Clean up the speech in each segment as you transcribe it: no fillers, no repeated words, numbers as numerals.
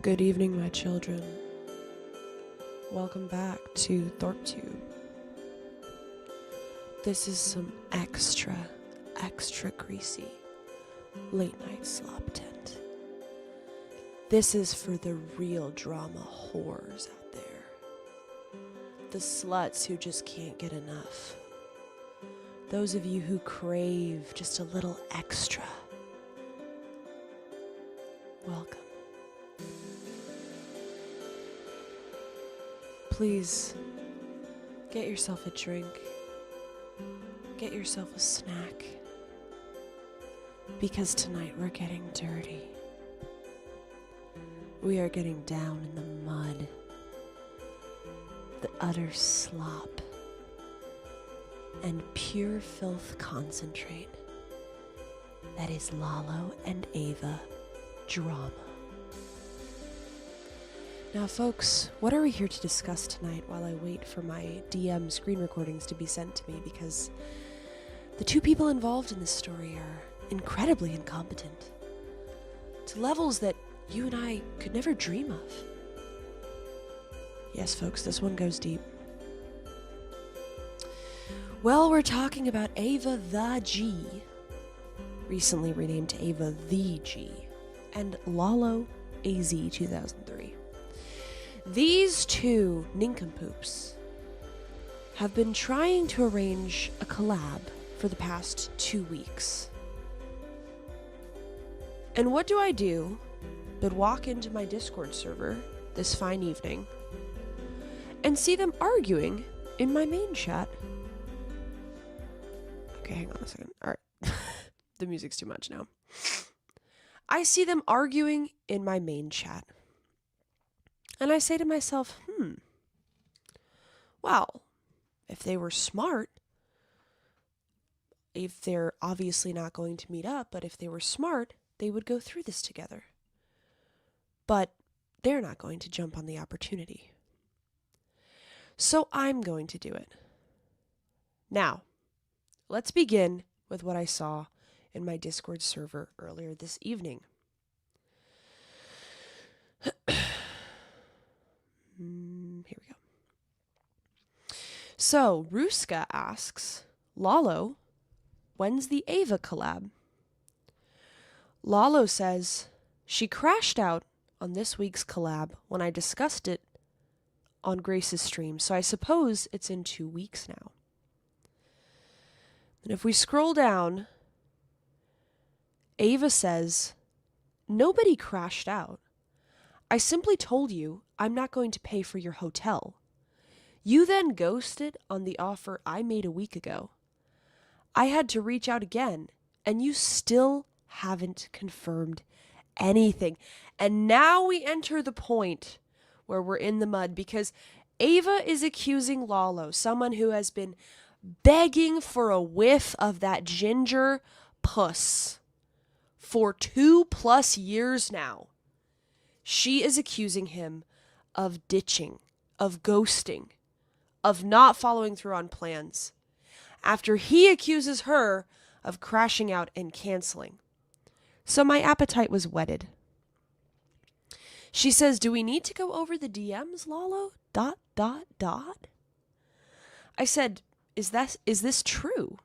Good evening, my children. Welcome back to ThorpTube. This is some extra greasy late night slop tent. This is for the real drama whores out there. The sluts who just can't get enough. Those of you who crave just a little extra. Welcome. Please, get yourself a drink. Get yourself a snack. Because tonight we're getting dirty. We are getting down in the mud. The utter slop. And pure filth concentrate. That is LALO and AVA drama. Now folks, what are we here to discuss tonight while I wait for my DM screen recordings to be sent to me, because the two people involved in this story are incredibly incompetent. To levels that you and I could never dream of. Yes folks, this one goes deep. Well, we're talking about AVA the G, recently renamed to AVA the G, and LALO AZ 2003. These two nincompoops have been trying to arrange a collab for the past 2 weeks. And what do but walk into my Discord server this fine evening and see them arguing in my main chat. Okay, hang on a second. Alright. The music's too much now. I see them arguing in my main chat. And I say to myself, well, if they were smart, if they're obviously not going to meet up, but if they were smart, they would go through this together. But they're not going to jump on the opportunity. So I'm going to do it. Now, let's begin with what I saw in my Discord server earlier this evening. Here we go. So, Ruska asks, LALO, when's the AVA collab? LALO says, she crashed out on this week's collab when I discussed it on Grace's stream, so I suppose it's in 2 weeks now. And if we scroll down, AVA says, nobody crashed out. I simply told you I'm not going to pay for your hotel. You then ghosted on the offer I made a week ago. I had to reach out again, and you still haven't confirmed anything. And now we enter the point where we're in the mud, because Ava is accusing LALO, someone who has been begging for a whiff of that ginger puss for 2+ years now. She is accusing him of ditching, of ghosting, of not following through on plans, after he accuses her of crashing out and canceling. So my appetite was whetted. She says, do we need to go over the DMs, LALO? ... I said, is this true?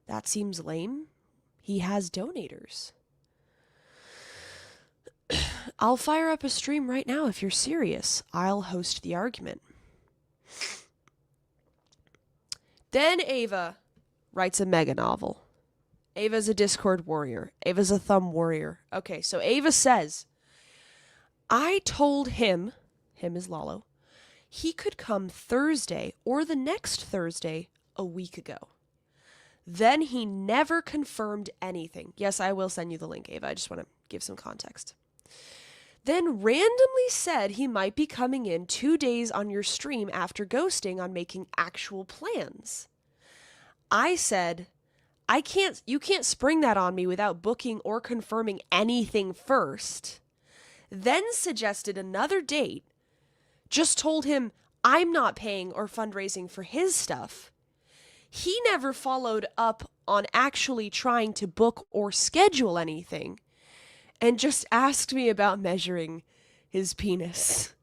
That seems lame. He has donators. I'll fire up a stream right now if you're serious. I'll host the argument. Then Ava writes a mega novel. Ava's a Discord warrior. Ava's a thumb warrior. Okay, so Ava says, I told him is LALO, he could come Thursday or the next Thursday a week ago. Then he never confirmed anything. Yes, I will send you the link, Ava. I just want to give some context. Then randomly said he might be coming in 2 days on your stream after ghosting on making actual plans. I said, you can't spring that on me without booking or confirming anything first. Then suggested another date. Just told him I'm not paying or fundraising for his stuff. He never followed up on actually trying to book or schedule anything, and just asked me about measuring his penis.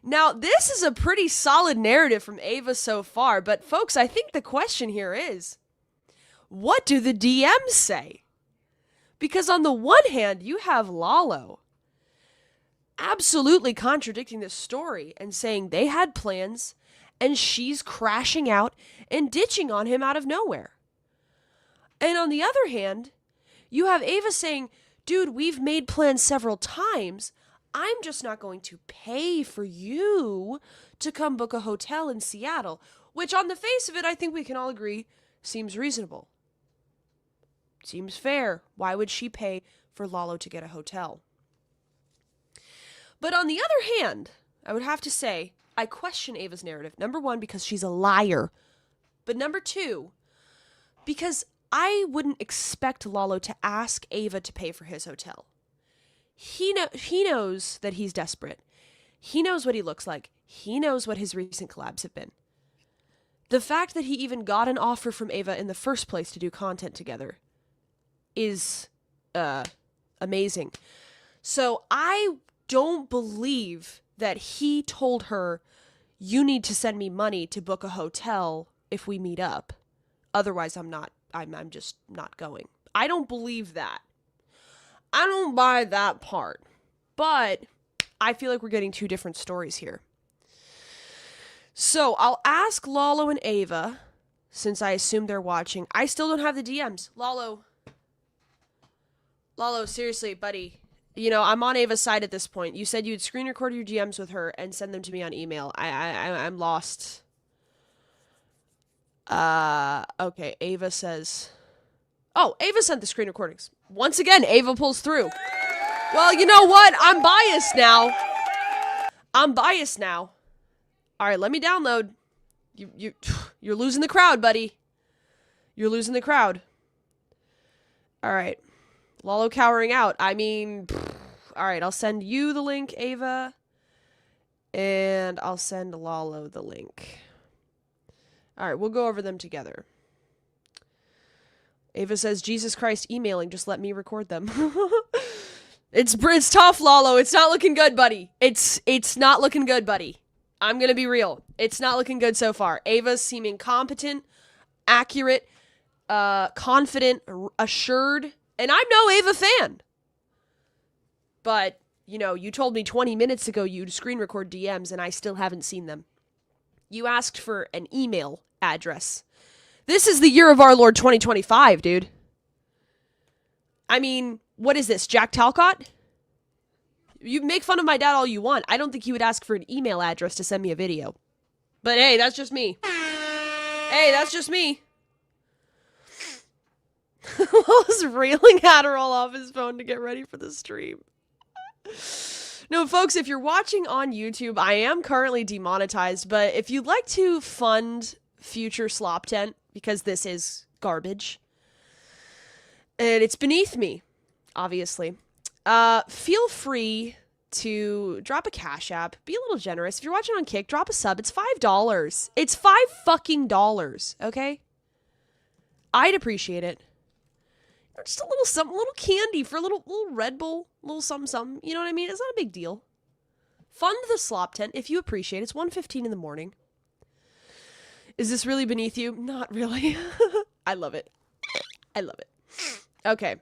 Now, this is a pretty solid narrative from Ava so far, but folks, I think the question here is, what do the DMs say? Because on the one hand, you have LALO absolutely contradicting this story and saying they had plans and she's crashing out and ditching on him out of nowhere. And on the other hand, you have Ava saying, dude, we've made plans several times. I'm just not going to pay for you to come book a hotel in Seattle, which on the face of it, I think we can all agree seems reasonable. Seems fair. Why would she pay for LALO to get a hotel? But on the other hand, I would have to say, I question Ava's narrative. Number one, because she's a liar. But number two, because I wouldn't expect LALO to ask Ava to pay for his hotel. He knows that he's desperate. He knows what he looks like. He knows what his recent collabs have been. The fact that he even got an offer from Ava in the first place to do content together is amazing. So I don't believe that he told her, you need to send me money to book a hotel if we meet up. Otherwise, I'm just not going. I don't believe that. I don't buy that part. But I feel like we're getting two different stories here. So I'll ask LALO and Ava, since I assume they're watching. I still don't have the DMs. LALO, seriously, buddy. You know, I'm on Ava's side at this point. You said you'd screen record your DMs with her and send them to me on email. I'm lost. Okay, Ava says... Oh, Ava sent the screen recordings. Once again, Ava pulls through. Well, you know what? I'm biased now. All right, let me download. You're losing the crowd, buddy. You're losing the crowd. All right. LALO cowering out. I mean, all right, I'll send you the link, Ava. And I'll send LALO the link. All right, we'll go over them together. Ava says, Jesus Christ, emailing, just let me record them. It's tough, LALO. It's not looking good, buddy. It's not looking good, buddy. I'm going to be real. It's not looking good so far. Ava's seeming competent, accurate, confident, assured. And I'm no Ava fan. But, you know, you told me 20 minutes ago you'd screen record DMs and I still haven't seen them. You asked for an email address. This is the year of our Lord 2025, dude. I mean, what is this, Jack Talcott? You make fun of my dad all you want. I don't think he would ask for an email address to send me a video. But hey, that's just me. Was reeling Adderall off his phone to get ready for the stream. No, folks, if you're watching on YouTube, I am currently demonetized, but if you'd like to fund future Slop Tent, because this is garbage, and it's beneath me, obviously, feel free to drop a Cash App, be a little generous. If you're watching on Kick, drop a sub. It's $5. It's $5, okay? I'd appreciate it. Just a little something, a little candy for a little Red Bull, a little something. You know what I mean? It's not a big deal. Fund the Slop Tent if you appreciate it. It's 1:15 in the morning. Is this really beneath you? Not really. I love it. Okay.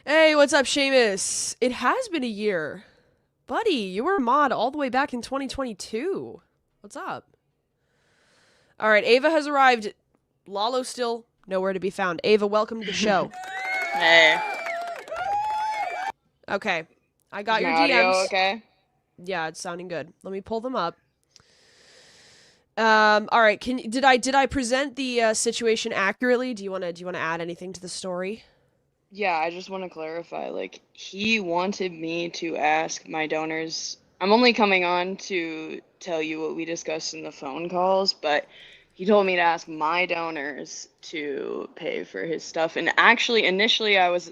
Hey, what's up, Seamus? It has been a year. Buddy, you were a mod all the way back in 2022. What's up? All right, Ava has arrived. LALO still nowhere to be found. Ava, welcome to the show. Hey. Okay. I got your Audio DMs. okay? Yeah, it's sounding good. Let me pull them up. All right. Did I present the situation accurately? Do you want to add anything to the story? Yeah, I just want to clarify. Like, he wanted me to ask my donors. I'm only coming on to tell you what we discussed in the phone calls, but he told me to ask my donors to pay for his stuff. And actually, initially, I was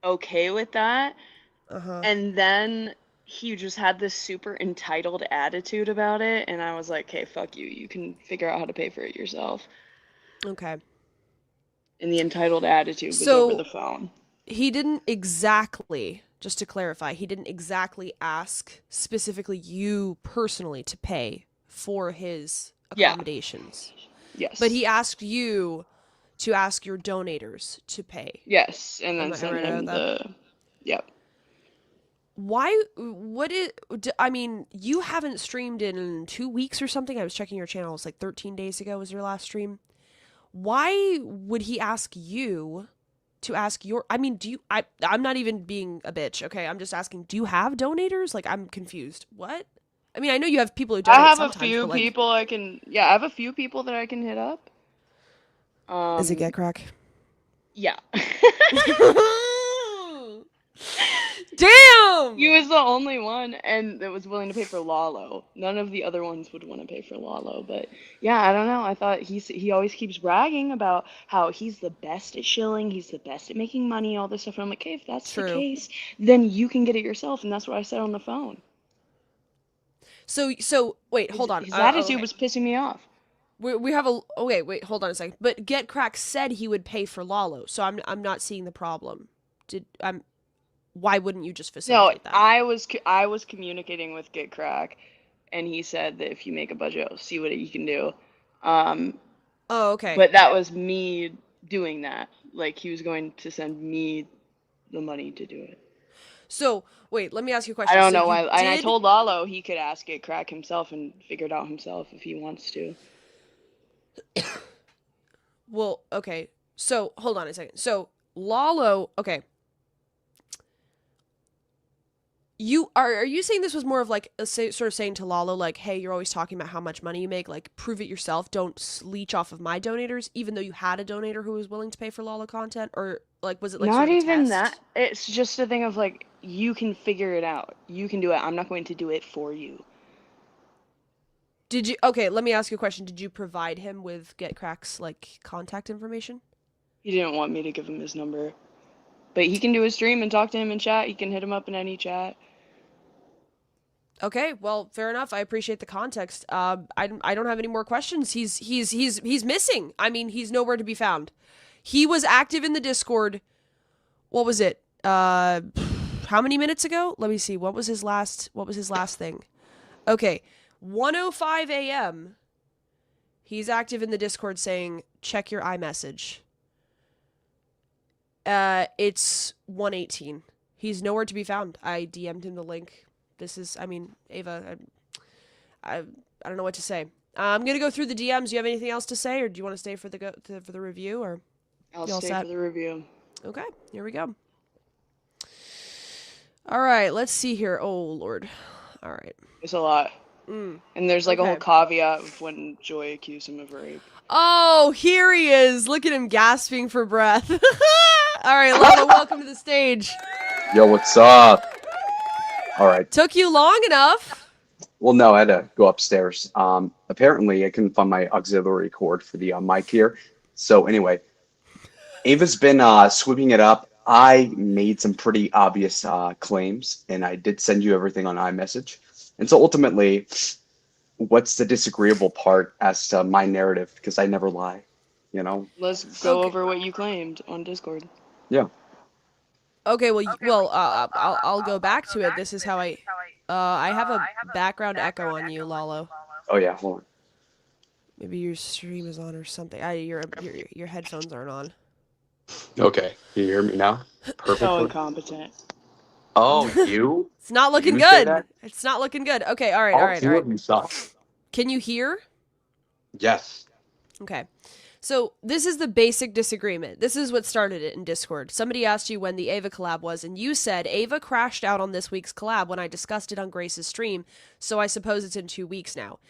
okay with that. And then he just had this super entitled attitude about it. And I was like, hey, fuck you. You can figure out how to pay for it yourself. Okay. And the entitled attitude was over the phone. He didn't exactly Just to clarify, he didn't exactly ask specifically you personally to pay for his Yeah. accommodations. Yes. But he asked you to ask your donators to pay. Yes, and then Am I send right him about that? the. Yep. Why? I mean, you haven't streamed in 2 weeks or something. I was checking your channel. It was like 13 days ago was your last stream. Why would he ask you to ask your? I mean, I'm not even being a bitch. Okay, I'm just asking. Do you have donators? Like, I'm confused. What? I mean, I know you have people who I donate have a sometimes, few but like, people I can. Yeah, I have a few people that I can hit up. is it get crack? Yeah. He Damn. was the only one and that was willing to pay for LALO. None of the other ones would want to pay for LALO, but yeah, I don't know. I thought he always keeps bragging about how he's the best at shilling, he's the best at making money, all this stuff. And I'm like, hey, if that's the True. case, then you can get it yourself, and that's what I said on the phone. So wait, hold on. His attitude Okay. was pissing me off. We have a okay. Wait, hold on a second. But Get Crack said he would pay for Lalo, so I'm not seeing the problem. Why wouldn't you just No, facilitate that? I was communicating with Get Crack, and he said that if you make a budget, I'll see what you can do. Um, Oh, okay. but that was me doing that. Like he was going to send me the money to do it. So wait, let me ask you a I question. don't So know you why. And I did. told Lalo he could ask Get Crack himself and figure it out himself if he wants to. Well, okay. So hold on a second. So Lalo, okay. Are you saying this was more of like sort of saying to Lalo like, hey, you're always talking about how much money you make, like prove it yourself, don't leech off of my donators, even though you had a donator who was willing to pay for Lalo content, or like was it like sort Not of a even that. test? It's just a thing of like, you can figure it out. You can do it. I'm not going to do it for you. Did you? Okay, let me ask you a question. Did you provide him with GetCrack's like contact information? He didn't want me to give him his number. But he can do a stream and talk to him in chat. He can hit him up in any chat. Okay, well, fair enough. I appreciate the context. I don't have any more questions. He's missing. I mean, he's nowhere to be found. He was active in the Discord. What was it? How many minutes ago? Let me see. What was his last thing? Okay, 1:05 a.m. He's active in the Discord saying, "Check your iMessage." It's 1:18. He's nowhere to be found. I DM'd him the link. This is, I mean, Ava, I don't know what to say. I'm gonna go through the DMs. Do you have anything else to say, or do you want to stay for the review, or I'll you all stay set? for the review. Okay, here we go. All right, let's see here. Oh Lord. All right. It's a lot. Mm. And there's like a whole Okay. caveat of when Joy accused him of rape. Oh, here he is. Look at him gasping for breath. All right, Lalo, welcome to the stage. Yo, what's up? All right. Took you long enough. Well, no, I had to go upstairs. Apparently, I couldn't find my auxiliary cord for the mic here. So anyway, Ava's been sweeping it up. I made some pretty obvious claims, and I did send you everything on iMessage. And so ultimately, what's the disagreeable part as to my narrative? Because I never lie, you know? Let's go Okay. over what you claimed on Discord. Yeah. Okay, I'll go back to it. This is how I have a background echo on you, Lalo. Oh, yeah. Hold on. Maybe your stream is on or something. Your headphones aren't on. Okay. Can you hear me now? So Perfectly. incompetent. Oh, you? It's not looking You say good. that? It's not looking good. Okay, all right, All all right, two all of right. you suck. Can you hear? Yes. Okay. So this is the basic disagreement. This is what started it in Discord. Somebody asked you when the Ava collab was, and you said Ava crashed out on this week's collab when I discussed it on Grace's stream, so I suppose it's in 2 weeks now.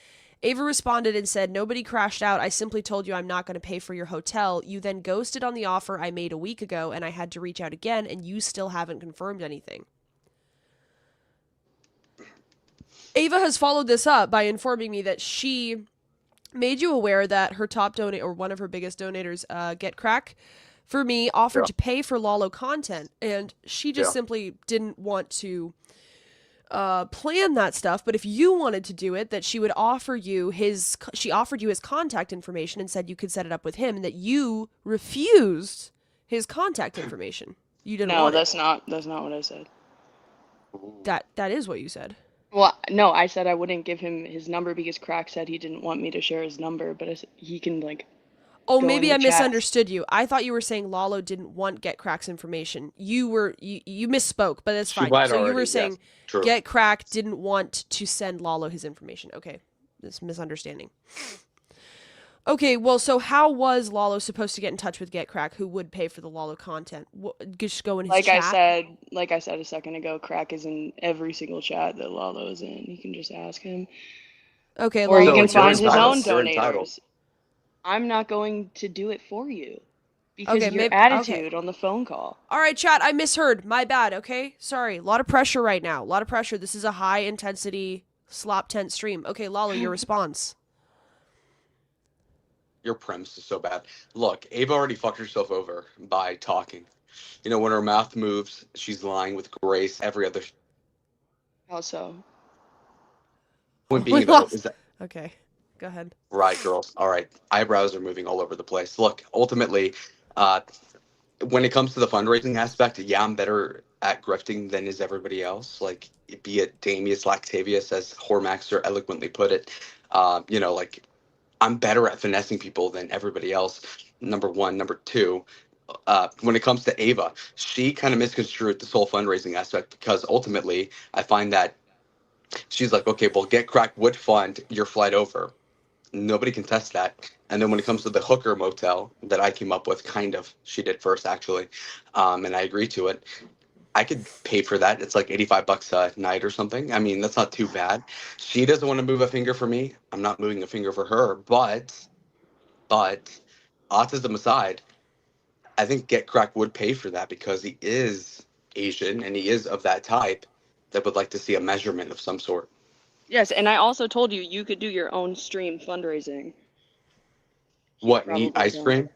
Ava responded and said, nobody crashed out. I simply told you I'm not going to pay for your hotel. You then ghosted on the offer I made a week ago, and I had to reach out again, and you still haven't confirmed anything. Ava has followed this up by informing me that she made you aware that her top donor, or one of her biggest donators, Get Crack, for me, offered to pay for Lalo content, and she just simply didn't want to plan that stuff. But if you wanted to do it, that she would offer you she offered you his contact information and said you could set it up with him, and that you refused his contact information. You didn't No, want that's not what I said. Ooh. That is what you said. Well, no, I said I wouldn't give him his number because Crack said he didn't want me to share his number, but he can like Oh, go in maybe the I chat. misunderstood you. I thought you were saying Lalo didn't want Get Crack's information. You misspoke, but that's She fine. might So you were already, yes. saying True. Get Crack didn't want to send Lalo his information. Okay, this misunderstanding. Okay, well, so how was Lalo supposed to get in touch with Get Crack, who would pay for the Lalo content? Just go in his chat? Like I said a second ago, Crack is in every single chat that Lalo is in. You can just ask him, Okay, or he Lalo, So can would you you're find his entitled. own respond? You're entitled. donators. I'm not going to do it for you because Okay, of your maybe. Okay. attitude on the phone call. All right, chat. I misheard. My bad. Okay, sorry. A lot of pressure right now. A lot of pressure. This is a high intensity slop tent stream. Okay, Lalo, your response. Your premise is so bad. Look, Ava already fucked herself over by talking. You know, when her mouth moves, she's lying with grace. Every other Also, point We being, though, lost. is that Okay, go ahead. right, girls? All right, eyebrows are moving all over the place. Look, ultimately, uh, when it comes to the fundraising aspect, yeah, I'm better at grifting than is everybody else. Like, be it Damius Lactavius, as Hormaxer eloquently put it. You know, like I'm better at finessing people than everybody else. Number one, number two. When it comes to Ava, she kind of misconstrued this whole fundraising aspect because ultimately, I find that she's like, okay, well, Get Crack would fund your flight over. Nobody can test that. And then when it comes to the hooker motel that I came up with, kind of, she did first actually, and I agreed to it. I could pay for that. It's like $85 a night or something. I mean, that's not too bad. She doesn't want to move a finger for me. I'm not moving a finger for her. But autism aside, I think Get Crack would pay for that because he is Asian and he is of that type that would like to see a measurement of some sort. yes, and I also told you you could do your own stream fundraising. He What, and eat probably ice won't. cream?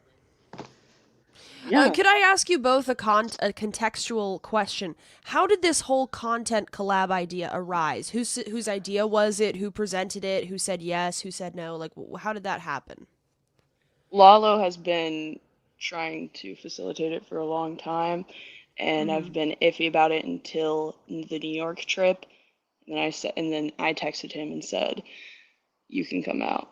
Yeah. Could I ask you both a contextual question? How did this whole content collab idea arise? Whose idea was it? Who presented it? Who said yes? Who said no? Like, how did that happen? Lalo has been trying to facilitate it for a long time, and I've Mm-hmm. been iffy about it until the New York trip. And then I texted him and said, "You can come out."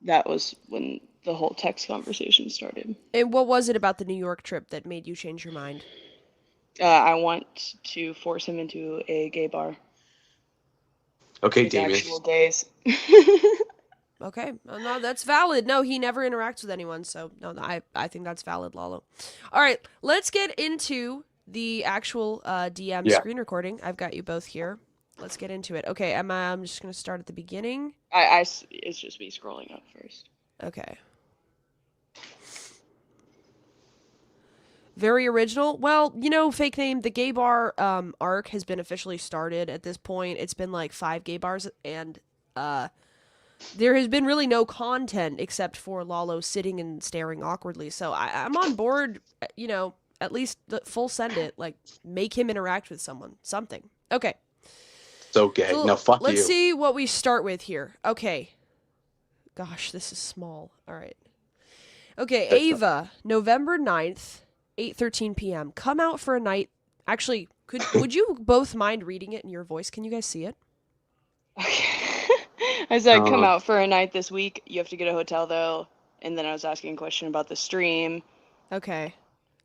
That was when the whole text conversation started. And what was it about the New York trip that made you change your mind? I want to force him into a gay bar in Okay, his actual Damius. days. Okay, no, that's valid. No, he never interacts with anyone, so no, I think that's valid, Lalo. All right, let's get into the actual DM Yeah. screen recording. I've got you both here. Let's get into it. Okay, I'm just gonna start at the beginning. It's just me scrolling up first. Okay. Very original. Well, fake name. The gay bar arc has been officially started at this point. It's been like 5 gay bars, and there has been really no content except for Lalo sitting and staring awkwardly. So I'm on board. At least the full send it. Like, make him interact with someone. Something. Okay. So gay. So No, fuck let's you. see what we start with here. Okay. Gosh, this is small. All right. Okay, That's not. Ava, November 9th, 8:13 p.m. Come out for a night. Actually, would you both mind reading it in your voice? Can you guys see it? Okay. I said, come Uh, out for a night this week. You have to get a hotel though. And then I was asking a question about the stream. Okay.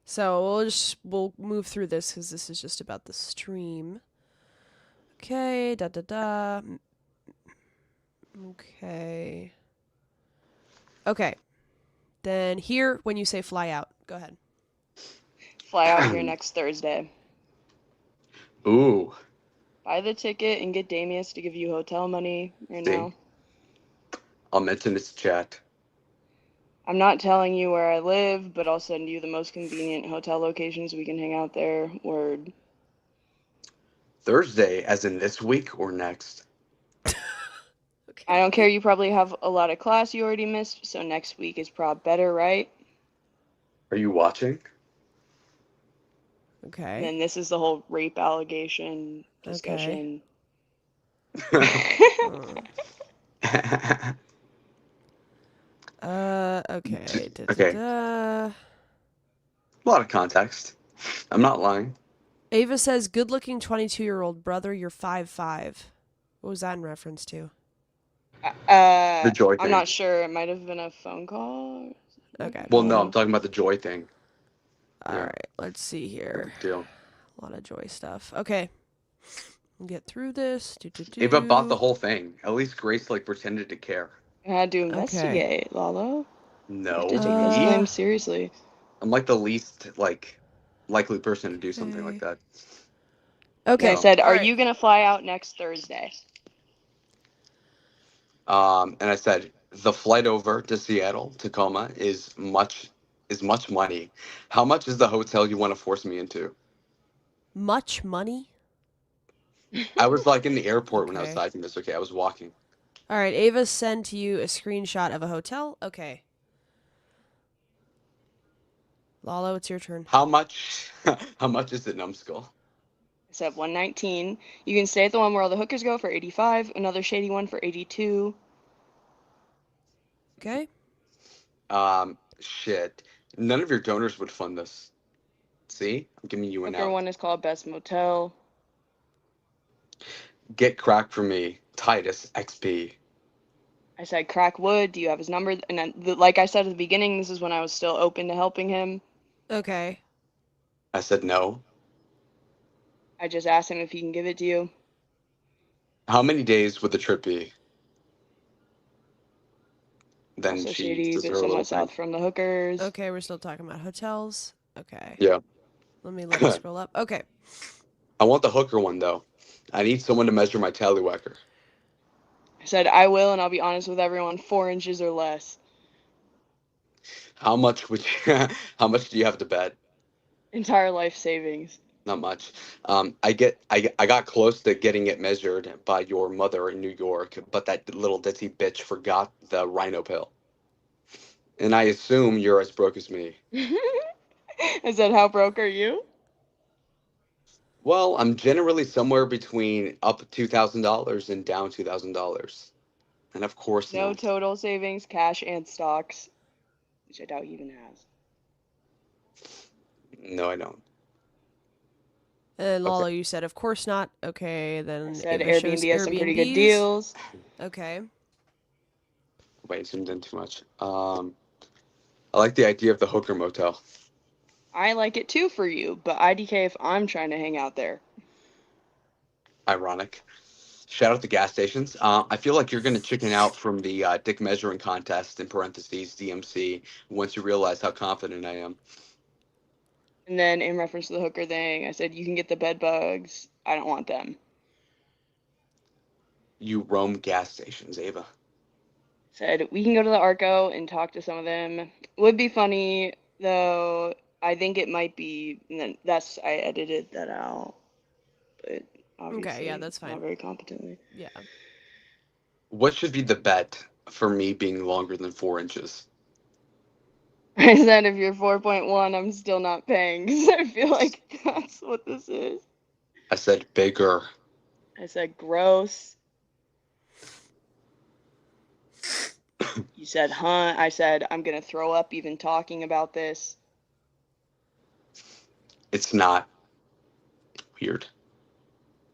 So we'll move through this because this is just about the stream. Okay, da da da. Okay. Okay. Then here, when you say fly out, go ahead. Fly out here next Thursday. ooh. Buy the ticket and get Damius to give you hotel money right See, now. I'll mention this chat. I'm not telling you where I live, but I'll send you the most convenient hotel locations we can hang out there. Word. Thursday, as in this week or next? I don't Okay. care, you probably have a lot of class you already missed, so next week is prob better, right? Are you watching? And Okay. then this is the whole rape allegation Okay. discussion. Uh, okay. Da, da, Okay, da. a lot of context. I'm not lying. Ava says, good looking 22-year-old brother, you're 5'5". What was that in reference to? The joy I'm thing. not sure. It might have been a phone call. Okay. Well, no, I'm talking about the joy thing. All Yeah, right, let's see no here. big deal. A lot of joy stuff. Okay. We'll get through this. Ava bought the Do. whole thing. At least Grace like pretended to care. I had to Okay. investigate, Lalo. You have No, to take those me? claims seriously. I'm like the least like likely person to do something like Okay. that. And I Okay. So, said, All "Are right. you gonna fly out next Thursday?" and I said the flight over to Seattle, Tacoma is much money. How much is the hotel you want to force me into? Much money? I was like in the airport when I was Okay. typing this. Okay, I was walking. All right. Ava sent you a screenshot of a hotel. Okay. Lalo, it's your turn. How much? How much is it, numbskull? I said 119. You can stay at the one where all the hookers go for 85. Another shady one for 82. Okay. Shit. None of your donors would fund this. See, I'm giving you an Hooker out. one is called Best Motel. Get crack for me, Titus XP. I said, "Crack Wood, do you have his number?" And then, like I said at the beginning, this is when I was still open to helping him. Okay. I said no. I just asked him if he can give it to you. How many days would the trip be? Then Also she shady, does but her little somewhat thing. south from the hookers. Okay, we're still talking about hotels. Okay. Yeah. Let me scroll up. Okay. I want the hooker one though. I need someone to measure my tallywhacker. I said, "I will, and I'll be honest with everyone, 4 inches or less." How much would you, how much do you have to bet? Entire life savings. Not much. I got close to getting it measured by your mother in New York, but that little ditzy bitch forgot the rhino pill. And I assume you're as broke as me. I said, "How broke are you?" Well, I'm generally somewhere between up $2,000 and down $2,000. And of course No not. total savings, cash, and stocks, which I doubt he even has. No, I don't. And Okay. Lalo, you said, of course not. Okay, I then said, Ava shows Airbnb has some pretty good Airbnbs. deals. Okay. Wait, zoomed in too much. I like the idea of the hooker motel. I like it too for you, but IDK if I'm trying to hang out there. Ironic. Shout out the gas stations. I feel like you're going to chicken out from the dick measuring contest, in parentheses, DMC, once you realize how confident I am. And then in reference to the hooker thing, I said, "You can get the bed bugs. I don't want them." You roam gas stations, Ava. Said, "We can go to the Arco and talk to some of them. Would be funny, though. I think it might be." And then I edited that out, but Okay, yeah, obviously that's not fine. very competently. Yeah. What should be the bet for me being longer than 4 inches? I said, "If you're 4.1, I'm still not paying," because I feel like that's what this is. I said bigger. I said, "Gross." You said, "Huh?" I said, "I'm gonna throw up even talking about this." It's not weird.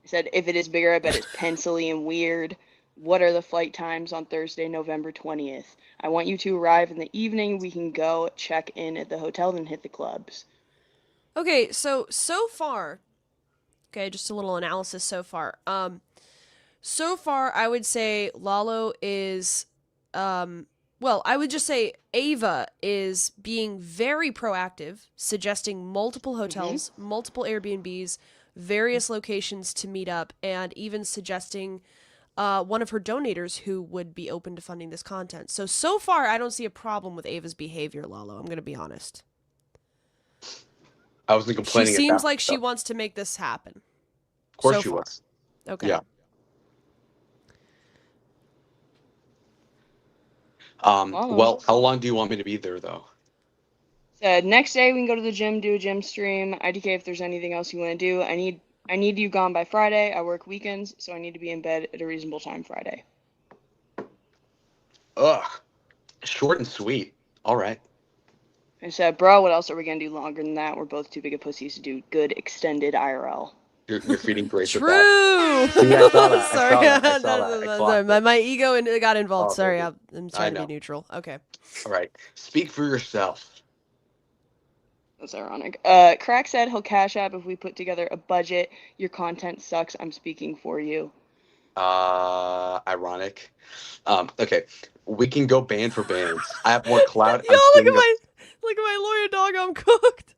I said, "If it is bigger, I bet it's pencily and weird. What are the flight times on Thursday, November 20th? I want you to arrive in the evening. We can go check in at the hotel, then hit the clubs." Okay, so far, okay, just a little analysis so far. So far I would say Lalo is well, I would just say Ava is being very proactive, suggesting multiple Mm-hmm. hotels, multiple Airbnbs, various locations to meet up, and even suggesting one of her donators who would be open to funding this content. So far, I don't see a problem with Ava's behavior, Lalo. I'm going to be honest. I wasn't She complaining at seems that like point, though. she Of wants to make this happen. course So she far. was. Okay. Yeah. Follow. Well, how long do you want me to be there, though? Said, "Next day we can go to the gym, do a gym stream. IDK if there's anything else you want to do. I need you gone by Friday. I work weekends, so I need to be in bed at a reasonable time Friday." Ugh. Short and sweet. All right. I said, bro, what else are we gonna do longer than that? We're both too big of pussies to do good extended IRL. You're feeding Grace with that. True. See, I saw that. I Sorry, saw that. I saw that. I sorry. clocked My, it. my ego got involved. Oh, Sorry, baby. I'm I trying to be know. neutral. Okay. All right. Speak for yourself. That's ironic. Crack said he'll cash app if we put together a budget. Your content sucks. I'm speaking for you. Ironic. Okay. We can go band for bands. I have more clout. Yo, I'm doing a. look at my lawyer dog. I'm cooked.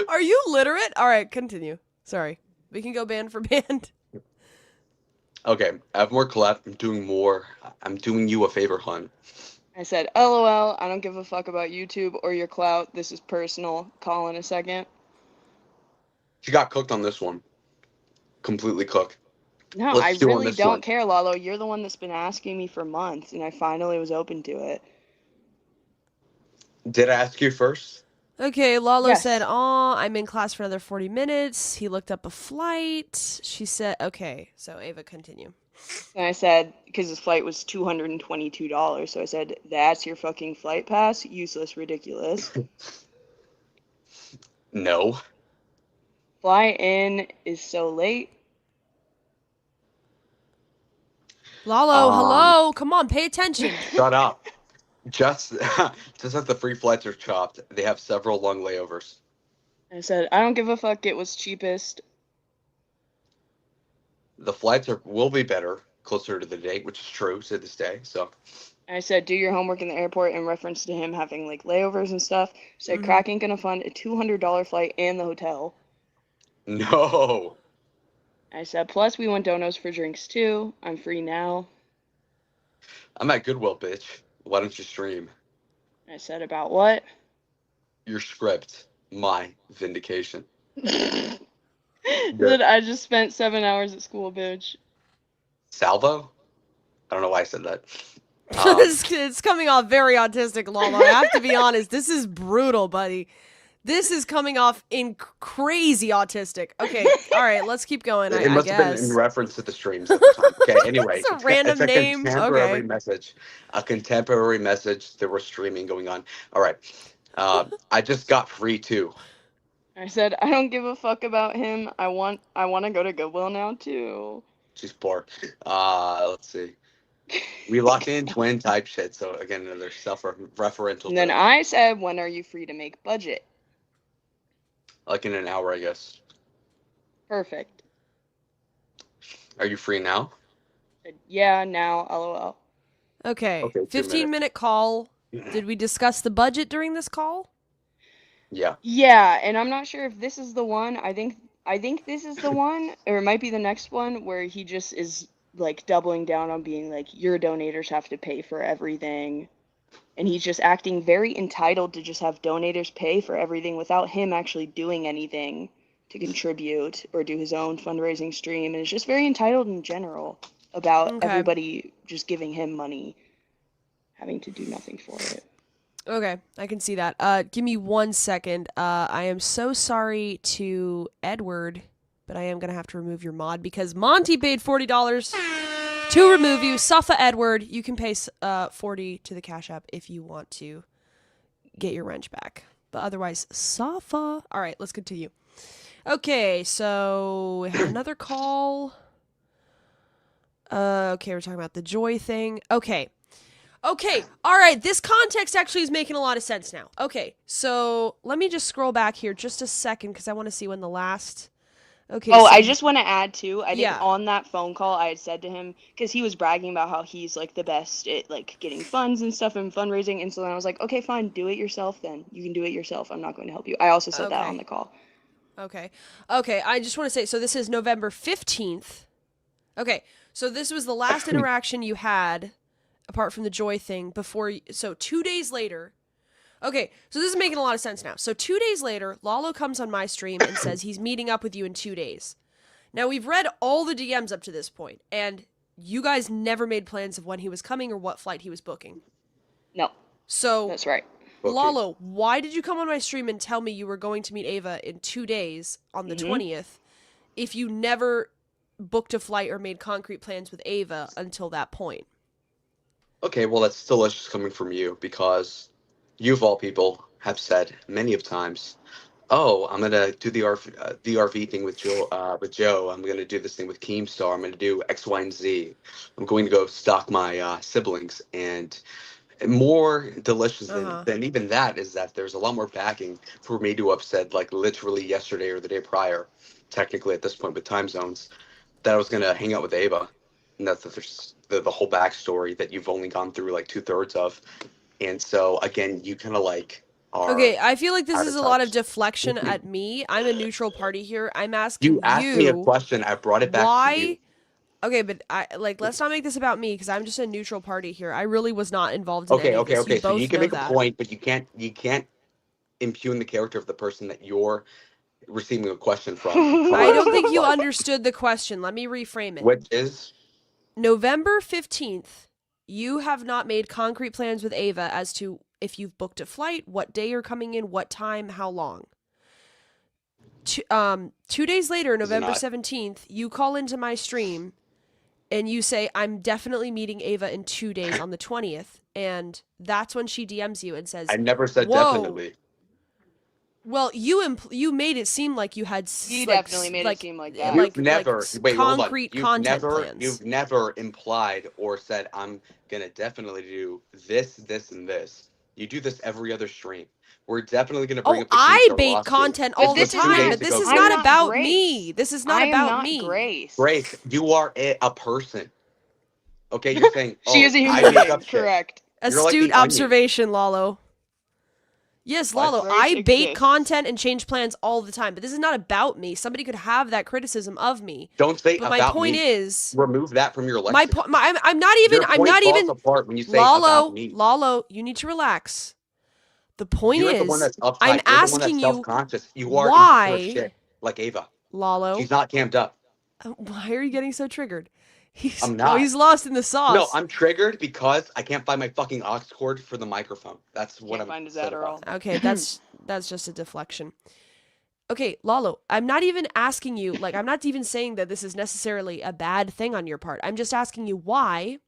Are you literate? All right, continue. Sorry. We can go band for band. Okay. I have more clout. I'm doing more. I'm doing you a favor, hun. I said, LOL, I don't give a fuck about YouTube or your clout. This is personal. Call in a second. She got cooked on this one. Completely cooked. No, I Let's do on really this don't one. care, Lalo. You're the one that's been asking me for months, and I finally was open to it. Did I ask you first? Okay, Lalo said, Yes. "Aw, I'm in class for another 40 minutes." He looked up a flight. She said, "Okay." So Ava, continue. And I said, because his flight was $222, so I said, that's your fucking flight pass? Useless, ridiculous. No. Fly in is so late. Lalo, Um, hello. Come on, pay attention. Shut up. Just, just as the free flights are chopped, they have several long layovers. I said, I don't give a fuck. It was cheapest. The flights will be better closer to the date, which is true to this day. So, I said, do your homework in the airport in reference to him having like layovers and stuff. Said, Mm-hmm. Crack ain't gonna fund a $200 flight and the hotel. no. I said, plus we went donos for drinks too. I'm free now. I'm at Goodwill, bitch. Why don't you stream? I said, about what? Your script. My vindication. Said, Your I just spent 7 hours at school, bitch. salvo? I don't know why I said that. Um, It's coming off very autistic, Lalo. I have to be honest. This is brutal, buddy. This is coming off in crazy autistic. Okay, all right, let's keep going. it I must have been in guess. reference to the streams at the time. Okay, anyway, It's a it's random a name. contemporary Okay. message. A contemporary message. There was streaming going on. All right. I just got free too. I said, I don't give a fuck about him. I want to go to Goodwill now too. She's poor. Let's see. We locked in twin type shit. So again, another self-referential And then thing. I said, when are you free to make budget? Like in an hour, I guess. Perfect. Are you free now? Said, yeah, now, lol. Okay. Okay, 15-minute call. Did we discuss the budget during this call? Yeah. Yeah, and I'm not sure if this is the one. I think this is the one, or it might be the next one where he just is like doubling down on being like, your donators have to pay for everything. And he's just acting very entitled to just have donators pay for everything without him actually doing anything to contribute or do his own fundraising stream. And it's just very entitled in general about Okay. everybody just giving him money, having to do nothing for it. Okay, I can see that. Give me 1 second. I am so sorry to Edward, but I am gonna have to remove your mod because Monty paid $40 to remove you. Safa Edward, you can pay $40 to the Cash App if you want to get your wrench back. But otherwise, Safa. All right, let's continue. Okay, so we have another call. Okay, we're talking about the joy thing. Okay, all right, this context actually is making a lot of sense now. Okay, so let me just scroll back here just a second because I want to see when the last... Okay, Oh, so I just want to add too. I think Yeah. on that phone call, I had said to him because he was bragging about how he's like the best at like getting funds and stuff and fundraising, and so then I was like, okay, fine, do it yourself. Then you can do it yourself. I'm not going to help you. I also said that Okay. on the call. Okay, I just want to say, so this is November 15th. Okay, so this was the last interaction you had, apart from the joy thing, before... So 2 days later... Okay, so this is making a lot of sense now. So 2 days later, Lalo comes on my stream and says he's meeting up with you in 2 days. Now, we've read all the DMs up to this point, and you guys never made plans of when he was coming or what flight he was booking. No, So, that's right. Okay. Lalo, why did you come on my stream and tell me you were going to meet Ava in 2 days on the 20th if you never booked a flight or made concrete plans with Ava until that point? Okay, well, that's delicious coming from you because You of all people have said many of times, "Oh, I'm gonna do the RV thing with Joe. I'm gonna do this thing with Keemstar. I'm gonna do X, Y, and Z. I'm going to go stalk my siblings." And more delicious Uh huh. than even that is that there's a lot more backing for me to have said, like literally yesterday or the day prior, technically at this point with time zones, that I was gonna hang out with Ava, and that's the whole backstory that you've only gone through like two-thirds of. And so again, you kind of like are Okay, I feel like this out is of a lot of touch. deflection at me. I'm a neutral party here. I'm You asking asked me a you question, I brought it back to you. why. Okay, but I like let's not make this about me because I'm just a neutral party here. I really was not involved in Okay, any of okay, this. You okay. So you both can know make a that. point, but you can't impugn the character of the person that you're receiving a question from I us. don't think you Like, understood the question. Let me reframe it. which is November 15th, you have not made concrete plans with Ava as to if you've booked a flight, what day you're coming in, what time, how long. 2 days later, is it November not? 17th, you call into my stream and you say, I'm definitely meeting Ava in 2 days on the 20th. And that's when she DMs you and I says, never said whoa. definitely. Well, you made it seem like you had He definitely made it seem like that. You've never wait, hold on. concrete content plans. You've never implied or said I'm gonna definitely do this, this, and this. You do this every other stream. We're definitely gonna bring Oh, up the I Keemstar bait lawsuit. content But all This the was this is two time, not. but days this ago is I'm not not too. about me. Grace. This is not I am about not me. Grace. Grace, you are a person. Okay, you're saying, She is oh, a I human make being. up shit. Correct. You're like Astute the onion. observation, Lalo. Yes, What? Lalo, Grace I bait exists. content and change plans all the time, but this is not about me. Somebody could have that criticism of me. Don't say But my about point me. is, Remove that from your my lexicon. point, Your I'm point not falls even, apart when you say about Lalo, me. Lalo, you need to relax. The point You're the one is, that's I'm uptight. You're the one that's asking you self-conscious. You are insecure as why, shit, like Ava. Lalo, She's not camped up. why are you getting so triggered? I'm not. He's lost in the No, sauce. I'm triggered because I can't find my fucking aux cord for the microphone. That's what Can't I'm find his upset about. Adderall. Okay, that's just a deflection. Okay, Lalo, I'm not even asking you, like, I'm not even saying that this is necessarily a bad thing on your part. I'm just asking you why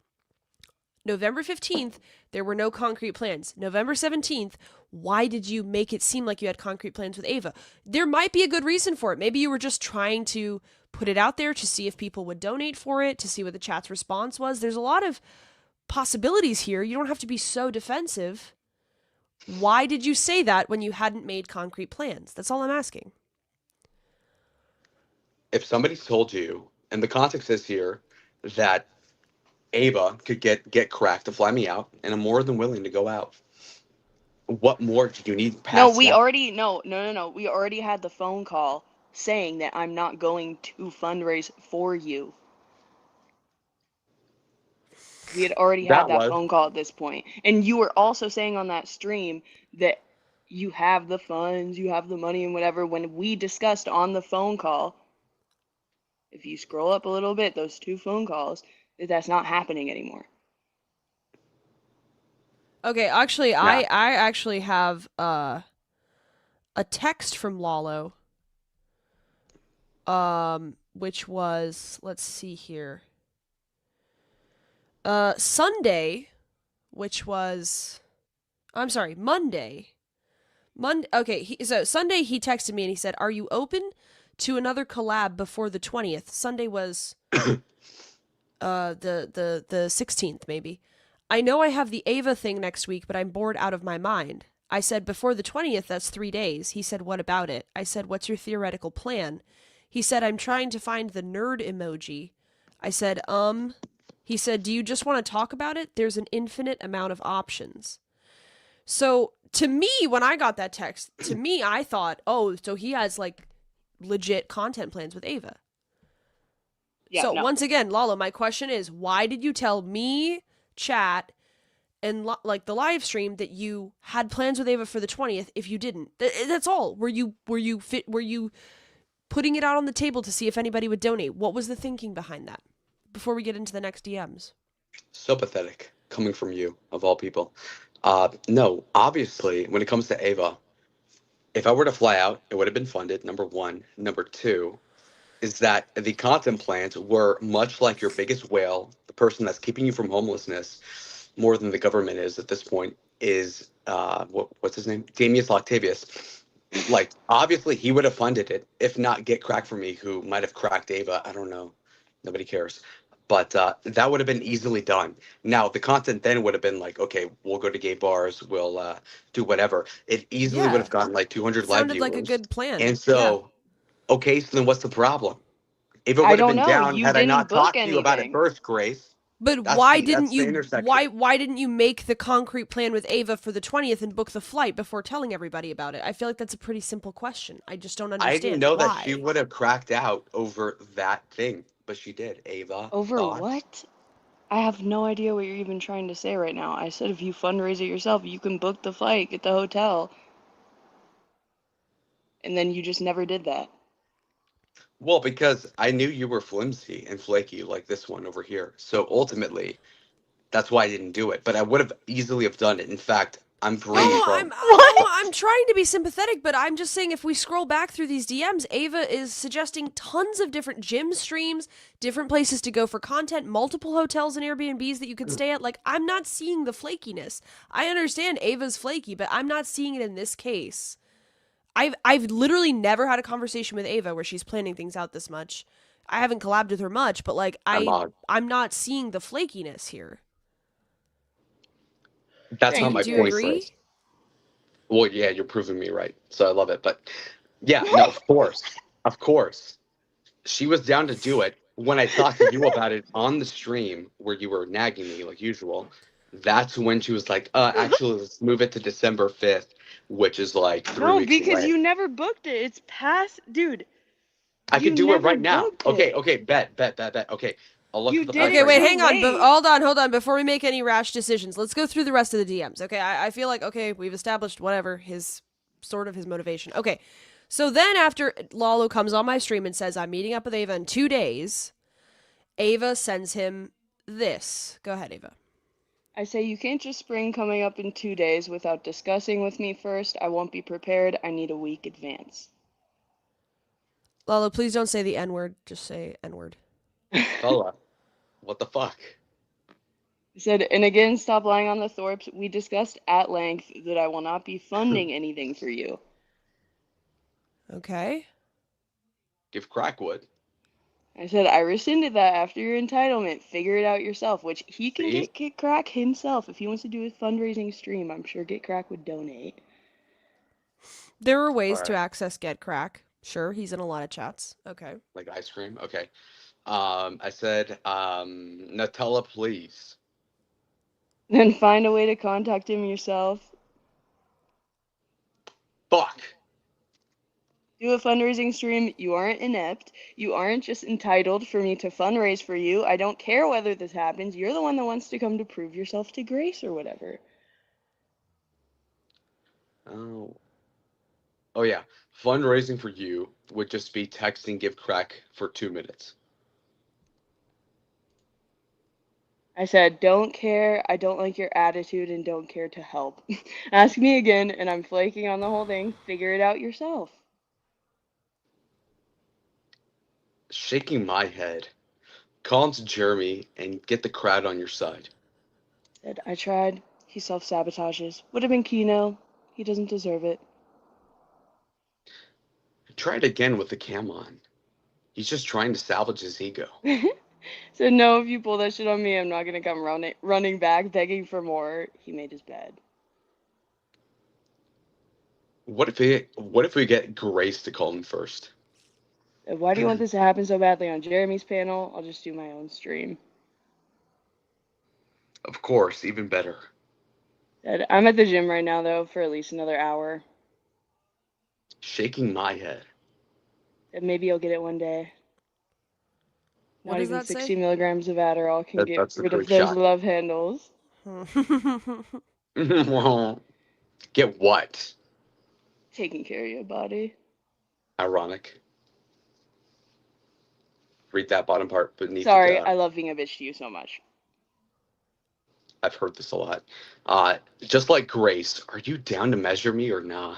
November 15th, there were no concrete plans. November 17th, why did you make it seem like you had concrete plans with Ava? There might be a good reason for it. Maybe you were just trying to put it out there to see if people would donate for it, to see what the chat's response was. There's a lot of possibilities here. You don't have to be so defensive. Why did you say that when you hadn't made concrete plans? That's all I'm asking. If somebody's told you, and the context is here, that Ava could get cracked to fly me out, and I'm more than willing to go out. What more do you need No, past we that? already no. We already had the phone call saying that I'm not going to fundraise for you. We had already had That that was phone call at this point. And you were also saying on that stream that you have the funds, you have the money and whatever. When we discussed on the phone call, if you scroll up a little bit, those two phone calls, that's not happening anymore. Okay, actually, nah. I actually have a text from Lalo, which was, let's see here, Sunday, which was, I'm sorry, Monday. Okay, so Sunday he texted me and he said, "Are you open to another collab before the 20th?" Sunday was the 16th maybe. "I know I have the Ava thing next week, but I'm bored out of my mind." I said, "Before the 20th, that's 3 days." He said, "What about it?" I said, "What's your theoretical plan?" He said, "I'm trying to find the nerd emoji." I said, He said, "Do you just want to talk about it? There's an infinite amount of options." So to me, when I got that text, to me, I thought, oh, so he has like legit content plans with Ava. Yeah, So no. once again, Lala, my question is, why did you tell me, chat, and like the live stream that you had plans with Ava for the 20th if you didn't? That's all. Were you putting it out on the table to see if anybody would donate? What was the thinking behind that? Before we get into the next DMs. So pathetic coming from you, of all people. No, obviously, when it comes to Ava, if I were to fly out, it would have been funded, number one. Number two is that the content plans were much like your biggest whale, the person that's keeping you from homelessness, more than the government is at this point. is what's his name? Damius Octavius. Like, obviously he would have funded it, if not Get Crack for Me, who might have cracked Ava. I don't know. Nobody cares. But that would have been easily done. Now, the content then would have been like, okay, we'll go to gay bars, we'll do whatever. It easily would Yeah. have gotten like 200 live Sounded like a viewers. good plan. And Yeah. so, okay, so then what's the problem? Ava I would have don't been know. down You had I didn't not book talked to you about it anything. first, Grace. But That's why the didn't that's the you intersection. why didn't you make the concrete plan with Ava for the 20th and book the flight before telling everybody about it? I feel like that's a pretty simple question. I just don't I didn't understand know that she why. would have cracked out over that thing, but she did. Ava, Over thoughts? what? I have no idea what you're even trying to say right now. I said if you fundraise it yourself, you can book the flight, get the hotel, and then you just never did that. Well, because I knew you were flimsy and flaky like this one over here. So ultimately, that's why I didn't do it. But I would have easily have done it. In fact, I'm free from. What? I'm trying to be sympathetic, but I'm just saying if we scroll back through these DMs, Ava is suggesting tons of different gym streams, different places to go for content, multiple hotels and Airbnbs that you could stay at. Like, I'm not seeing the flakiness. I understand Ava's flaky, but I'm not seeing it in this case. I've literally never had a conversation with Ava where she's planning things out this much. I haven't collabed with her much, but like I'm I'm not seeing the flakiness here. That's Thank not you, my Do you point, Grace. agree? Grace. Well, yeah, you're proving me right. So I love it. But yeah, no, of course. Of course. She was down to do it. When I talked to you about it on the stream where you were nagging me like usual, that's when she was like, actually, let's move it to December 5th, which is like 3 weeks Because away. you never booked it. It's past, dude. I could You do it never right now. booked Okay, it. okay, bet. Okay, I'll look You for the did flights Okay, it right wait, now. too hang on. late. Hold on. Before we make any rash decisions, let's go through the rest of the DMs. Okay, I feel like, okay, we've established whatever his sort of his motivation. Okay, so then after Lalo comes on my stream and says, I'm meeting up with Ava in 2 days, Ava sends him this. Go ahead, Ava. I say you can't just spring coming up in 2 days without discussing with me first. I won't be prepared. I need a week advance. Lalo, please don't say the N word. Just say N word. Fella, what the fuck? He said, and again, stop lying on the Thorpes. We discussed at length that I will not be funding anything for you. Okay. Give Crackwood. I said, I rescinded that after your entitlement. Figure it out yourself, which he can See? get Crack himself. If he wants to do a fundraising stream, I'm sure Get Crack would donate. There are ways to Alright. access Get Crack. Sure, he's in a lot of chats. Okay. Like ice cream? Okay. I said, Nutella, please. Then find a way to contact him yourself. Fuck. Do a fundraising stream. You aren't inept. You aren't just entitled for me to fundraise for you. I don't care whether this happens. You're the one that wants to come to prove yourself to Grace or whatever. Oh. Oh yeah. Fundraising for you would just be texting Give Crack for 2 minutes. I said, don't care. I don't like your attitude and don't care to help. Ask me again, and I'm flaking on the whole thing. Figure it out yourself. Shaking my head. Call him to Jeremy and get the crowd on your side. Said, I tried. He self-sabotages. Would have been Kino. He doesn't deserve it. Try it again with the cam on. He's just trying to salvage his ego. Said, no, if you pull that shit on me, I'm not gonna come running back, begging for more. He made his bed. What if we get Grace to call him first? Said, why do you want this to happen so badly on Jeremy's panel? I'll just do my own stream. Of course, even better. Said, I'm at the gym right now, though, for at least another hour. Shaking my head. Said, maybe I'll get it one day. What Not does even that 60 say? milligrams of Adderall can get That's the rid of great those shot. love handles. Get what? Taking care of your body. Ironic. Read that bottom part beneath Sorry, the. I love being a bitch to you so much. I've heard this a lot. Just like Grace, are you down to measure me or nah?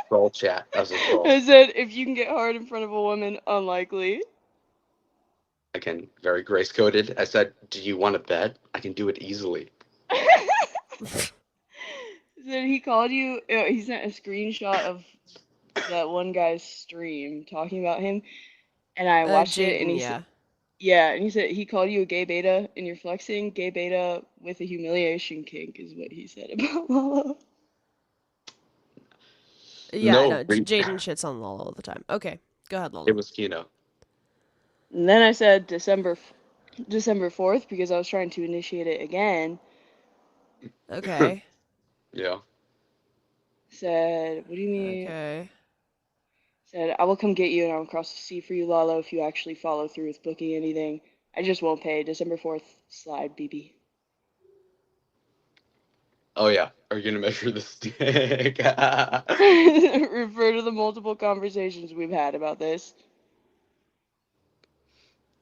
Troll chat. That was a troll. I said, if you can get hard in front of a woman, unlikely. Again, very Grace coded. I said, do you want to bet? I can do it easily. Said he called you. He sent a screenshot of that one guy's stream talking about him, and I watched it, and Jaden, he said, yeah. yeah, and he said he called you a gay beta, and you're flexing. Gay beta with a humiliation kink is what he said about Lalo. Yeah, I No, know. Jaden shits on Lalo all the time. Okay, go ahead, it Lalo. was Kino. And then I said December 4th because I was trying to initiate it again. Okay. Yeah. Said, what do you mean? Okay. Said, I will come get you and I will cross the sea for you, Lalo, if you actually follow through with booking anything. I just won't pay. December 4th, slide, BB. Oh yeah. Are you gonna measure the stick? Refer to the multiple conversations we've had about this.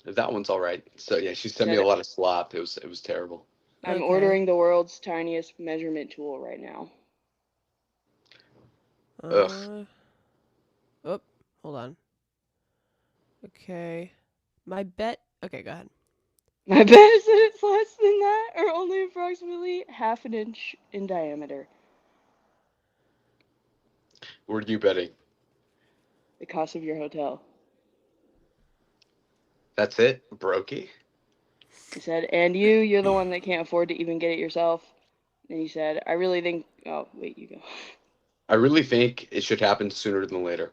That one's all right. So yeah, she sent me a Said, lot of slop. It was terrible. I'm Okay. ordering the world's tiniest measurement tool right now. Ugh. Oh, hold on. Okay. My bet. Okay, go ahead. My bet is that it's less than that, or only approximately half an inch in diameter. What are you betting? The cost of your hotel. That's it, Brokey. He said, and you're the one that can't afford to even get it yourself. And he said, I really think. Oh, wait, you go. I really think it should happen sooner than later.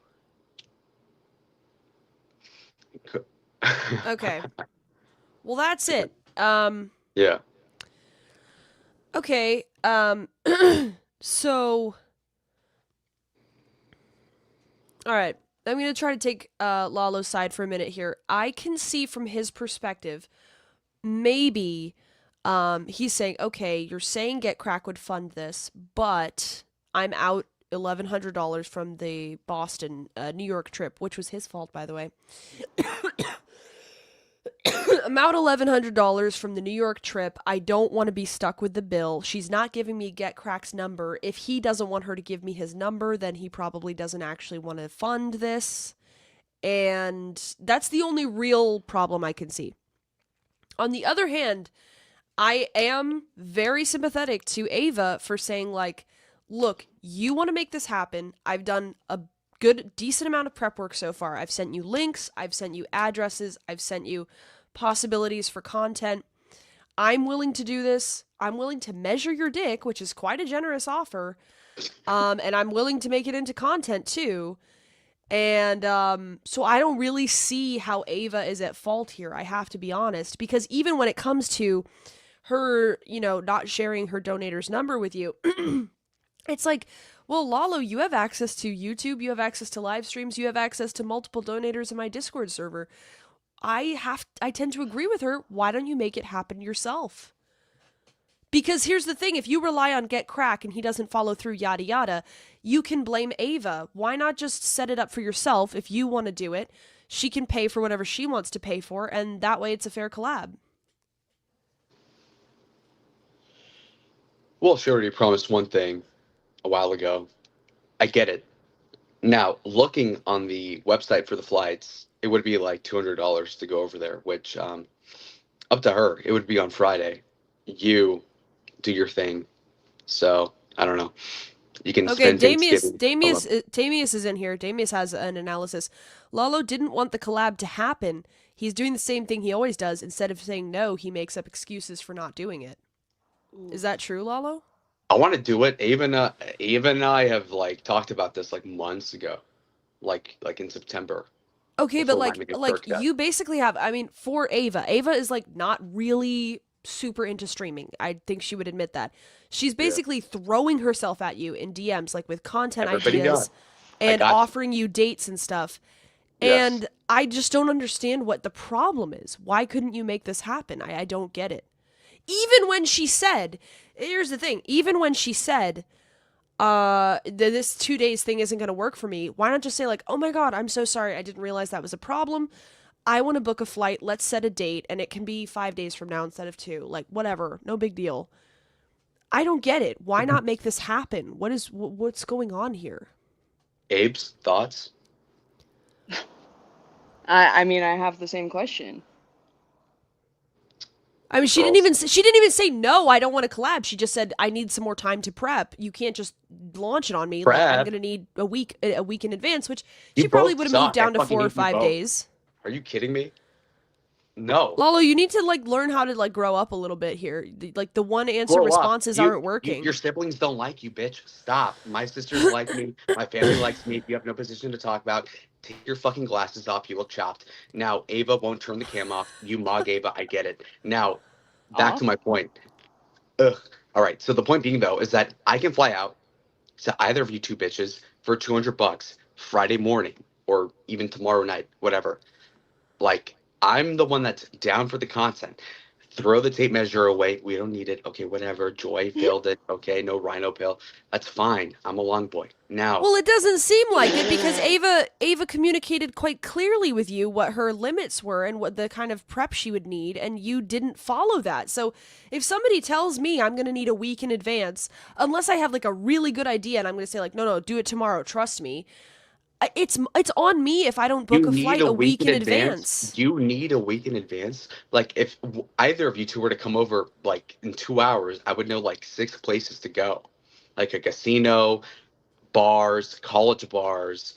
Okay. Well, that's it. Yeah. Okay. So, all right. I'm gonna try to take Lalo's side for a minute here. I can see from his perspective, maybe, he's saying, okay, you're saying Get Crack would fund this, but I'm out $1,100 from the Boston, New York trip, which was his fault, by the way. I'm out $1,100 from the New York trip. I don't want to be stuck with the bill. She's not giving me Get Crack's number. If he doesn't want her to give me his number, then he probably doesn't actually want to fund this. And that's the only real problem I can see. On the other hand, I am very sympathetic to Ava for saying, like, look, you want to make this happen. I've done a decent amount of prep work so far. I've sent you links, I've sent you addresses, I've sent you possibilities for content. I'm willing to do this. I'm willing to measure your dick, which is quite a generous offer. And I'm willing to make it into content too. And so I don't really see how Ava is at fault here. I have to be honest, because even when it comes to her, not sharing her donator's number with you, it's like, well, Lalo, you have access to YouTube, you have access to live streams, you have access to multiple donators in my Discord server. I tend to agree with her. Why don't you make it happen yourself? Because here's the thing, if you rely on Get Crack and he doesn't follow through, yada yada, you can blame Ava. Why not just set it up for yourself if you want to do it? She can pay for whatever she wants to pay for, and that way it's a fair collab. Well, she already promised one thing a while ago. I get it. Now, looking on the website for the flights, it would be like $200 to go over there, which up to her. It would be on Friday. You do your thing. So I don't know. You can Okay, spend Thanksgiving alone. Damius is in here. Damius has an analysis. Lalo didn't want the collab to happen. He's doing the same thing he always does. Instead of saying no, he makes up excuses for not doing it. Is that true, Lalo? I want to do it. Ava and I have like talked about this like months ago, like in September Okay, but before my like main like perk got. you basically have, I mean, for Ava is like not really super into streaming. I think she would admit that. She's Yeah, basically throwing herself at you in DMs like with content everybody got. ideas I and got you. offering you dates and stuff. Yes. And I just don't understand what the problem is. Why couldn't you make this happen? I don't get it. Even when she said, here's the thing, even when she said, this 2 days thing isn't going to work for me, why not just say, like, oh my God, I'm so sorry. I didn't realize that was a problem. I want to book a flight. Let's set a date, and it can be 5 days from now instead of 2. Like, whatever. No big deal. I don't get it. Why not make this happen? What's going on here? Abe's thoughts? I mean, I have the same question. I mean, she didn't even say no. I don't want to collab. She just said I need some more time to prep. You can't just launch it on me. Like I'm Prep. gonna need a week in advance, which You she probably both would have moved suck. I down to fucking 4 or hate you 5 both. days. Are you kidding me? No. Lalo, you need to like learn how to like grow up a little bit here. Like the one answer Grow up. responses aren't working. Your siblings don't like you, bitch. Stop. My sisters like me. My family likes me. You have no position to talk about. Take your fucking glasses off. You look chopped. Now, Ava won't turn the cam off. You mog Ava. I get it. Now, back to my point. Ugh. All right. So the point being, though, is that I can fly out to either of you two bitches for $200 Friday morning or even tomorrow night, whatever. Like, I'm the one that's down for the content. Throw the tape measure away. We don't need it. Okay, whatever. Joy failed it. Okay, no rhino pill. That's fine. I'm a long boy. Now, Well, it doesn't seem like it because Ava communicated quite clearly with you what her limits were and what the kind of prep she would need, and you didn't follow that. So if somebody tells me I'm going to need a week in advance, unless I have like a really good idea and I'm going to say like, no, do it tomorrow, trust me, it's on me if I don't book you a need flight a a week week in advance. You need a week in advance. Like, if either of you two were to come over, like, in 2 hours, I would know, like, 6 places to go. Like, a casino, bars, college bars,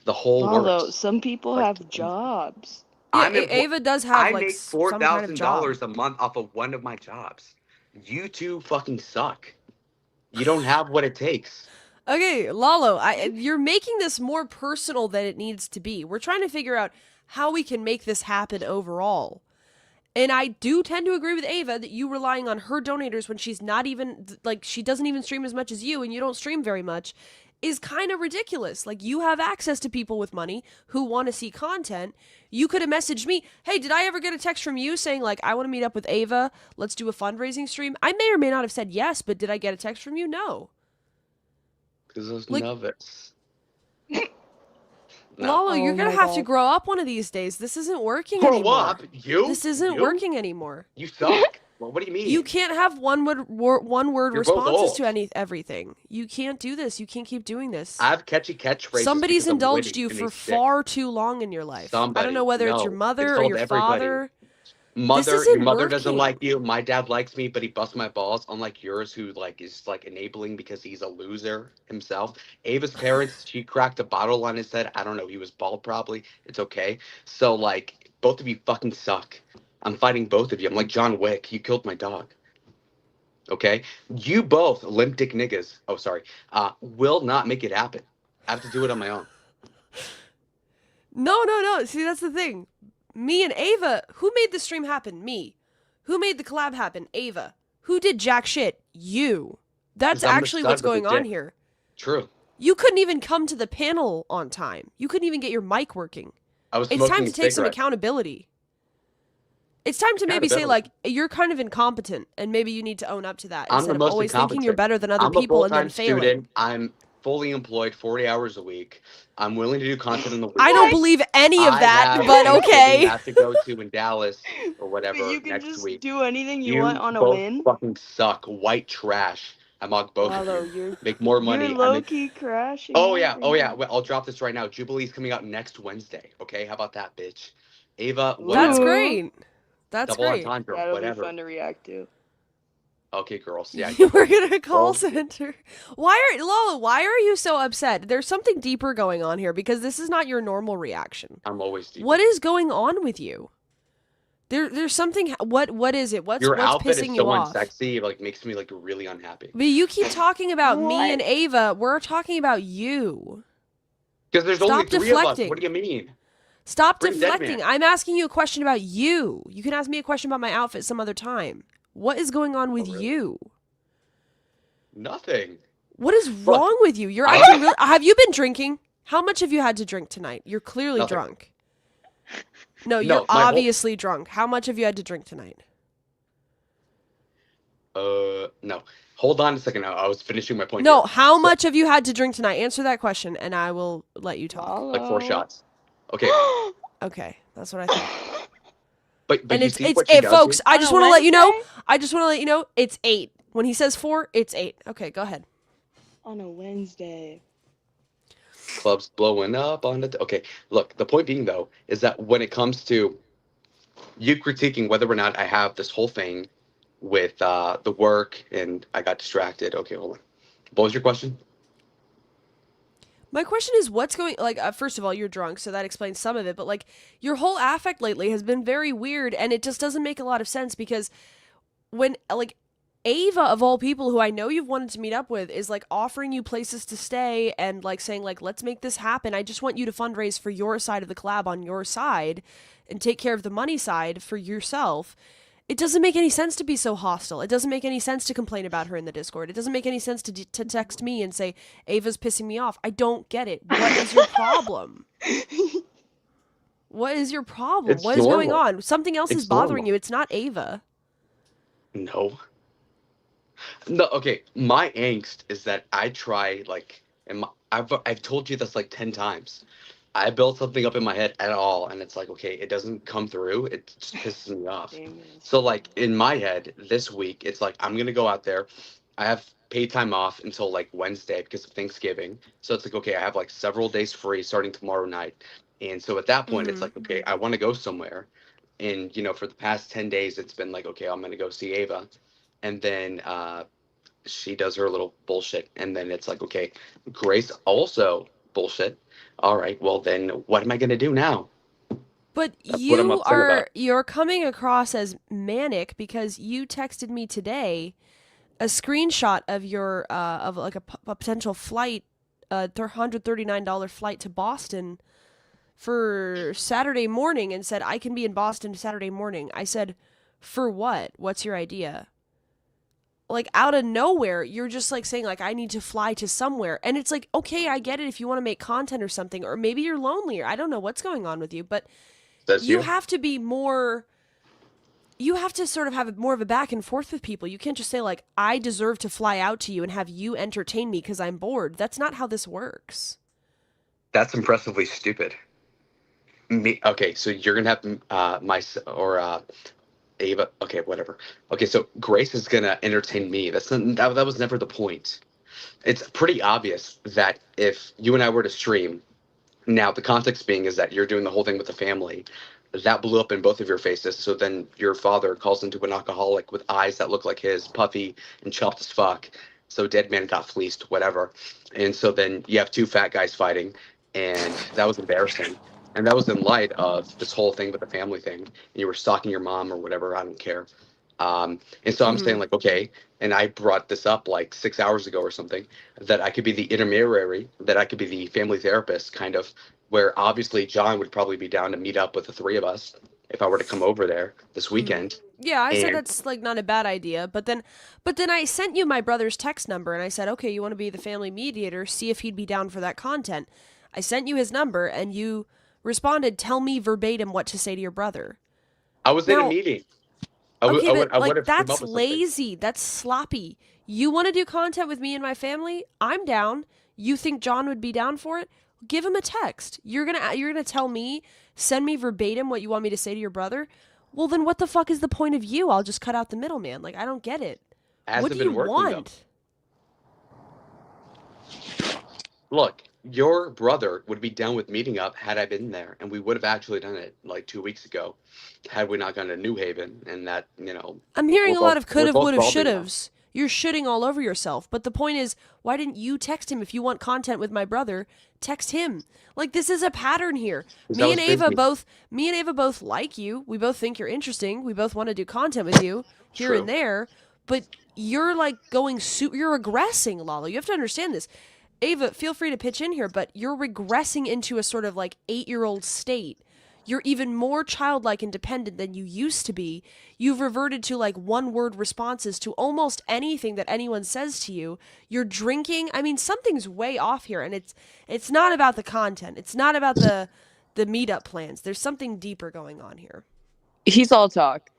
the whole Although works. some people Like, have jobs. Yeah, I'm in, Ava does have I like make some kind of job. $4,000 a month off of one of my jobs. You two fucking suck. You don't have what it takes. Okay, Lalo, you're making this more personal than it needs to be. We're trying to figure out how we can make this happen overall. And I do tend to agree with Ava that you relying on her donators when she's not even, like, she doesn't even stream as much as you and you don't stream very much is kind of ridiculous. Like, you have access to people with money who want to see content. You could have messaged me, hey, did I ever get a text from you saying, like, I want to meet up with Ava? Let's do a fundraising stream. I may or may not have said yes, but did I get a text from you? No. Because those Like- nuggets. Lalo, you're Oh gonna my have to God. grow up one of these days. This isn't working Grow anymore. up, you. This isn't You? working anymore. You suck. Well, what do you mean? You can't have one word You're both responses to old. everything. You can't do this. You can't keep doing this. I have catchy catchphrases. Somebody's because I'm indulged witty you and for they stick. far too long in your life. I Somebody. don't know whether it's your No, mother it's or called your everybody. father. Mother, isn't your mother doesn't working. like you. My dad likes me, but he busts my balls. Unlike yours, who like is like enabling because he's a loser himself. Ava's parents, she cracked a bottle on his head. I don't know. He was bald, probably. It's okay. So like, both of you fucking suck. I'm fighting both of you. I'm like John Wick. You killed my dog. Okay, you both limp dick niggas. Oh, sorry. Will not make it happen. I have to do it on my own. No. See, that's the thing. Me and Ava, who made the stream happen? Me. Who made the collab happen? Ava. Who did jack shit? You. That's 'Cause I'm the actually stud what's with the going on dick. here. True. You couldn't even come to the panel on time. You couldn't even get your mic working. I was It's smoking time to take some cigarettes. accountability. It's time to maybe say, Accountability. like, you're kind of incompetent, and maybe you need to own up to that I'm instead the of most always thinking you're incompetent. better than other I'm people a and then full-time failing. student. I'm fully employed, 40 hours a week. I'm willing to do content in the week. I don't believe any of that, but I okay. have to go to in Dallas or whatever But you can next just week. do anything you want on a both win. fucking suck. White trash. I mock both Lalo, of you. you're Make more money. you're I low make... key crashing. Oh yeah. everything. Well, I'll drop this right now. Jubilee's coming out next Wednesday. Okay, how about that, bitch? Ava, Ooh. whatever. That's great. That's Double great. entendre, That'll whatever. be fun to react to. Okay, girls. Yeah. You were in a call Well- center. Why are you so upset? There's something deeper going on here because this is not your normal reaction. I'm always deep. What is going on with you? There's something. What is it? What's Your outfit pissing is you so off? unsexy. It like makes me like really unhappy. But you keep talking about me What? and Ava. We're talking about you. Because there's Stop only 3 of us. deflecting. What do you mean? Stop Bring Dead deflecting. Man. I'm asking you a question about you. You can ask me a question about my outfit some other time. What is going on with really? you? Nothing. What is Look, wrong with you? You're I- acting real. Have you been drinking? How much have you had to drink tonight? You're clearly Nothing. drunk. No, No, you're my whole- obviously drunk. How much have you had to drink tonight? No. Hold on a second. I was finishing my point. No, here. how So- much have you had to drink tonight? Answer that question, and I will let you talk. Like 4 shots. Okay. Okay, that's what I thought. But And you it's see what she does folks. here? I On just a want to let you know. Wednesday? I just want to let you know. It's 8. When he says 4, it's 8. Okay, go ahead. On a Wednesday. Clubs blowing up on it. Okay, look, the point being though is that when it comes to you critiquing whether or not I have this whole thing with the work, and I got distracted. Okay, hold on. What was your question? My question is, what's going like? First of all, you're drunk, so that explains some of it. But like, your whole affect lately has been very weird, and it just doesn't make a lot of sense because when like Ava of all people, who I know you've wanted to meet up with, is like offering you places to stay and like saying like, let's make this happen. I just want you to fundraise for your side of the collab on your side, and take care of the money side for yourself. It doesn't make any sense to be so hostile. It doesn't make any sense to complain about her in the Discord. It doesn't make any sense to text me and say, Ava's pissing me off. I don't get it. What is your problem? What is your problem? It's What is going normal. on? Something else is It's bothering normal. you. It's not Ava. No. No, okay. My angst is that I try like, I've told you this like 10 times. I built something up in my head at all, and it's like, okay, it doesn't come through. It just pisses me off. Famous. So like in my head, this week, it's like I'm gonna go out there. I have paid time off until like Wednesday because of Thanksgiving. So it's like, okay, I have like several days free starting tomorrow night. And so at that point, it's Mm-hmm. like, okay, I want to go somewhere. And for the past 10 days, it's been like, okay, I'm gonna go see Ava, and then she does her little bullshit, and then it's like, okay, Grace also bullshit. All right, well then what am I going to do now? But That's what I'm upset about. you're coming across as manic because you texted me today a screenshot of your of like a potential flight, $139 flight to Boston for Saturday morning, and said I can be in Boston Saturday morning. I said, for what? What's your idea? Like out of nowhere, you're just like saying like I need to fly to somewhere, and it's like, okay, I get it if you want to make content or something, or maybe you're lonely, or I don't know what's going on with you, but Says you you. have to be more, you have to sort of have more of a back and forth with people. You can't just say like I deserve to fly out to you and have you entertain me because I'm bored. That's not how this works. That's impressively stupid. Me, okay, so you're gonna have or Ava. Okay, whatever. Okay, so Grace is gonna entertain me. That was never the point. It's pretty obvious that if you and I were to stream. Now, the context being is that you're doing the whole thing with the family. That blew up in both of your faces. So then your father calls into an alcoholic with eyes that look like his, puffy and chopped as fuck. So dead man got fleeced, whatever. And so then you have two fat guys fighting, and that was embarrassing. And that was in light of this whole thing with the family thing. And you were stalking your mom or whatever. I don't care. And so I'm saying Mm-hmm. like, okay, and I brought this up like 6 hours ago or something, that I could be the intermediary, that I could be the family therapist, kind of, where obviously John would probably be down to meet up with the three of us if I were to come over there this Mm-hmm. weekend. Yeah, I said And that's like not a bad idea, but then I sent you my brother's text number and I said, "Okay, you want to be the family mediator, see if he'd be down for that content." I sent you his number and you responded, "Tell me verbatim what to say to your brother." I was in a Now, meeting. okay, but I would like have come up that's with something. lazy. That's sloppy. You want to do content with me and my family? I'm down. You think John would be down for it? Give him a text. You're going to tell me, send me verbatim what you want me to say to your brother? Well, then what the fuck is the point of you? I'll just cut out the middleman. Like I don't get it. What Hasn't do you been working though. want? Look, your brother would be down with meeting up had I been there, and we would have actually done it like 2 weeks ago, had we not gone to New Haven, and that I'm hearing a lot of could we're have, both would have, balding should now. have's. You're shitting all over yourself. But the point is, why didn't you text him if you want content with my brother? Text him. Like this is a pattern here. Because I was busy. Me and Ava both like you. We both think you're interesting. We both want to do content with you here and True. there. But you're like you're regressing, Lalo. You have to understand this. Ava, feel free to pitch in here, but you're regressing into a sort of like 8-year-old state. You're even more childlike and dependent than you used to be. You've reverted to like one word responses to almost anything that anyone says to you. You're drinking. I mean, something's way off here, and it's not about the content. It's not about the meetup plans. There's something deeper going on here. He's all talk.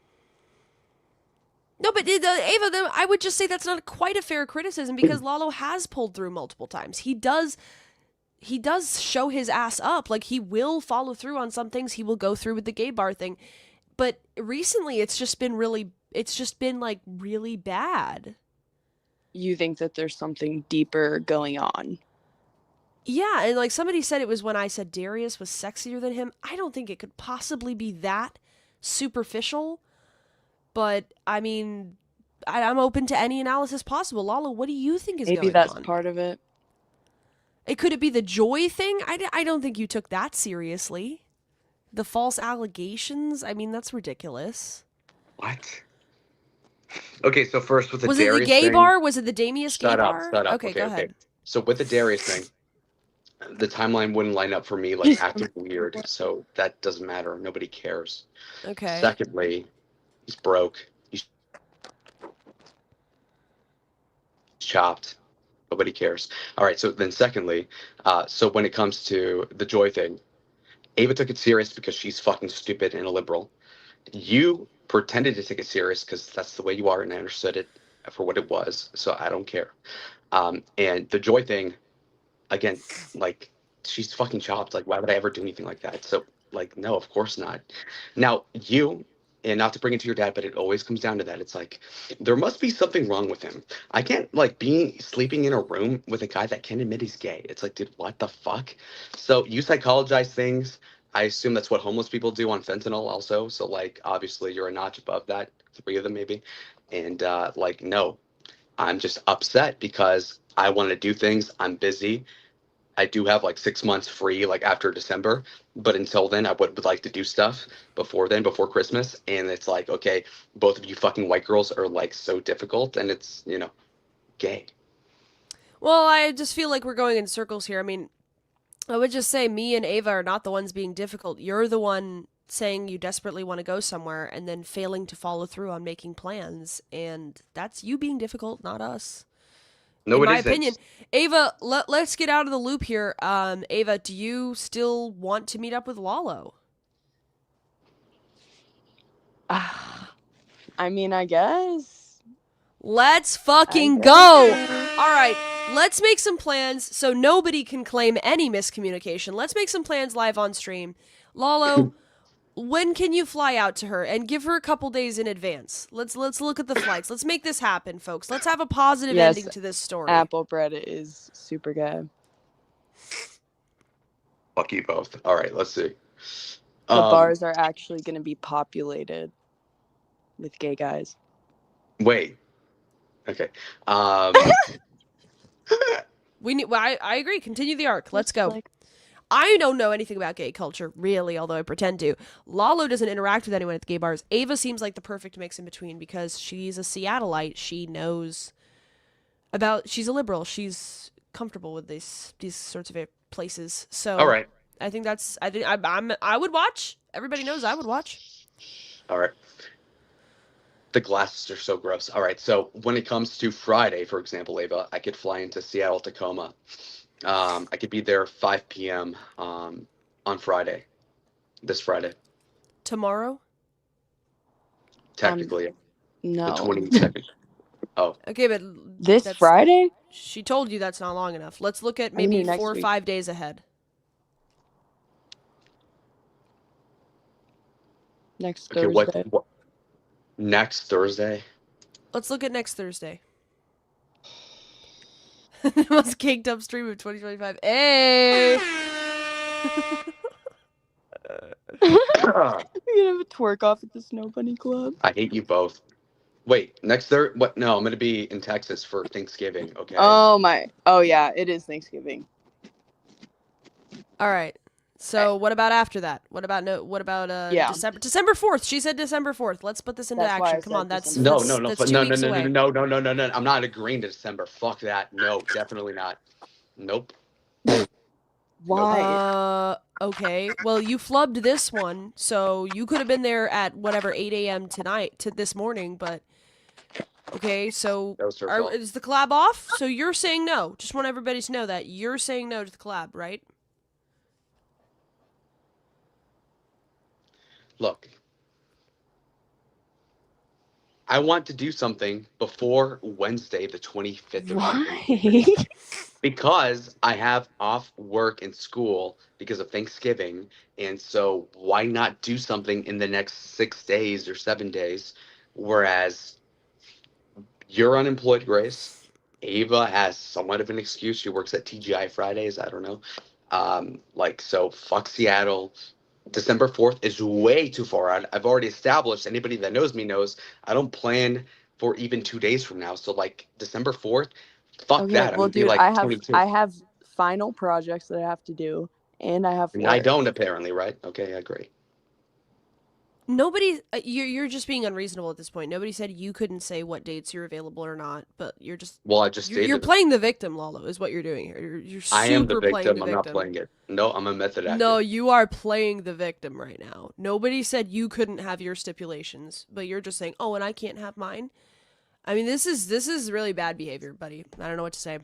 No, but Ava, I would just say that's not quite a fair criticism because Lalo has pulled through multiple times. He does show his ass up. Like he will follow through on some things. He will go through with the gay bar thing. But recently it's just been like really bad. You think that there's something deeper going on? Yeah, and like somebody said it was when I said Darius was sexier than him. I don't think it could possibly be that superficial, but I mean, I'm open to any analysis possible. Lalo, what do you think is Maybe going that's on? part of it. Could it be the Joy thing? I don't think you took that seriously. The false allegations? I mean, that's ridiculous. What? Okay, so first with the Was it the Darius gay thing. bar? Was it the Damius gay Shut up, bar? shut up. Okay, Okay, go okay. ahead. So with the Darius thing, the timeline wouldn't line up for me, like acting weird. So that doesn't matter. Nobody cares. Okay. Secondly, he's broke. He's chopped. Nobody cares. All right. So then, secondly, so when it comes to the Joy thing, Ava took it serious because she's fucking stupid and a liberal. You pretended to take it serious because that's the way you are, and I understood it for what it was. So I don't care. And the Joy thing, again, like she's fucking chopped. Like, why would I ever do anything like that? So, like, no, of course not. Now, you, and not to bring it to your dad, but it always comes down to that. It's like there must be something wrong with him. I can't like being sleeping in a room with a guy that can't admit he's gay. It's like, dude, what the fuck? So you psychologize things. I assume that's what homeless people do on fentanyl also. So like obviously you're a notch above that, three of them maybe. And like no, I'm just upset because I want to do things. I'm busy. I do have like 6 months free, like after December. But until then, I would like to do stuff before then, before Christmas. And it's like, okay, both of you fucking white girls are like so difficult, and it's gay. Well, I just feel like we're going in circles here. I mean, I would just say me and Ava are not the ones being difficult. You're the one saying you desperately want to go somewhere and then failing to follow through on making plans. And that's you being difficult, not us. No, In it my isn't. opinion. Ava, let's get out of the loop here. Ava, do you still want to meet up with Lalo? I mean, I guess. Let's fucking I go! guess. Alright, let's make some plans so nobody can claim any miscommunication. Let's make some plans live on stream. Lalo, when can you fly out to her and give her a couple days in advance? Let's look at the flights. Let's make this happen, folks. Let's have a positive Yes, ending to this story. apple bread is super gay. Fuck you both. All right, let's see. The bars are actually going to be populated with gay guys. Wait. Okay. We need. Well, I agree. Continue the arc. Let's go. Like, I don't know anything about gay culture, really, although I pretend to. Lalo doesn't interact with anyone at the gay bars. Ava seems like the perfect mix in between because she's a Seattleite. She knows about. She's a liberal. She's comfortable with these sorts of places. So all right. I think that's. I would watch. Everybody knows I would watch. All right. The glasses are so gross. All right. So when it comes to Friday, for example, Ava, I could fly into Seattle, Tacoma. I could be there 5 p.m. On Friday, this Friday. Tomorrow. Technically, no. the 22nd. Oh. Okay, but this Friday? She told you that's not long enough. Let's look at maybe 4 or 5 days ahead. Next Thursday. What? Next Thursday? Let's look at next Thursday. The most caked up stream of 2025. Hey! We're gonna have a twerk off at the Snow Bunny Club. I hate you both. Wait, next Thursday? What? No, I'm gonna be in Texas for Thanksgiving. Okay. Oh yeah, it is Thanksgiving. All right. So what about after that? What about December 4th? She said December 4th. Let's put this into action. Come on, that's no. 2 weeks away. No. I'm not agreeing to December. Fuck that. No, definitely not. Nope. Why? Okay. Well, you flubbed this one, so you could have been there at whatever 8 a.m. this morning, but okay, so is the collab off? So you're saying no. Just want everybody to know that you're saying no to the collab, right? Look, I want to do something before Wednesday, the 25th. Why? Because I have off work and school because of Thanksgiving. And so why not do something in the next 6 days or 7 days? Whereas you're unemployed, Grace. Ava has somewhat of an excuse. She works at TGI Fridays. I don't know. So fuck Seattle. December 4th is way too far out. I've already established, anybody that knows me knows, I don't plan for even 2 days from now. So like December 4th, fuck Okay, that. I'm well, gonna be dude, like 22. I have final projects that I have to do, and I have And I work. don't apparently, right? Okay, I agree. Nobody, you're just being unreasonable at this point. Nobody said you couldn't say what dates you're available or not, but you're just Well, I just you're stated it. playing the victim, Lalo, is what you're doing here. You're I am the super playing victim. the I'm not victim. playing it. No, I'm a method No, actor. you are playing the victim right now. Nobody said you couldn't have your stipulations, but you're just saying, "Oh, and I can't have mine." I mean, this is really bad behavior, buddy. I don't know what to say.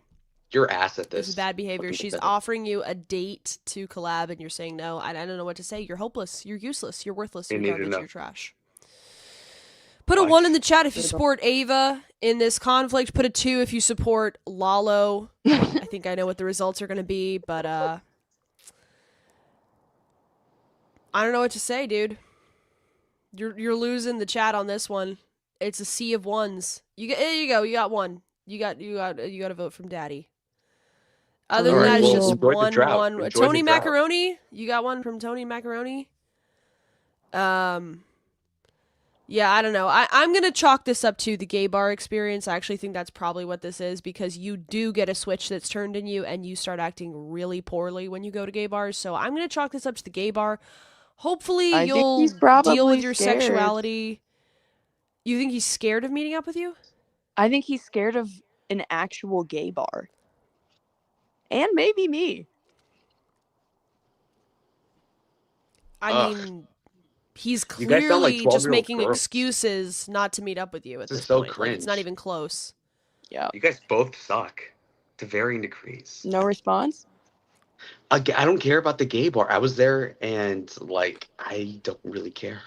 You're ass at This is this. bad behavior. Fucking She's pathetic. offering you a date to collab, and you're saying no. I don't know what to say. You're hopeless. You're useless. You're worthless. You You're need to garbage. know. You're trash. Put a What? 1 in the chat if you What about- support Ava in this conflict. Put a 2 if you support Lalo. I think I know what the results are going to be, but I don't know what to say, dude. You're losing the chat on this one. It's a sea of ones. There you go. You got one. You got a vote from Daddy. Other All than right, that, it's well, just enjoy the one drought. one. Enjoy Tony the drought. Macaroni. You got one from Tony Macaroni. Yeah, I don't know. I'm gonna chalk this up to the gay bar experience. I actually think that's probably what this is, because you do get a switch that's turned in you and you start acting really poorly when you go to gay bars. So I'm gonna chalk this up to the gay bar. Hopefully I think you'll he's probably deal with your scared. sexuality. You think he's scared of meeting up with you? I think he's scared of an actual gay bar. And maybe me. I Ugh. mean, he's You guys sound like clearly just 12-year-old making girls. excuses not to meet up with you at This this is so point. Like, it's not cringe. even close. Yeah. You guys both suck to varying degrees. No response? I don't care about the gay bar. I was there and like I don't really care.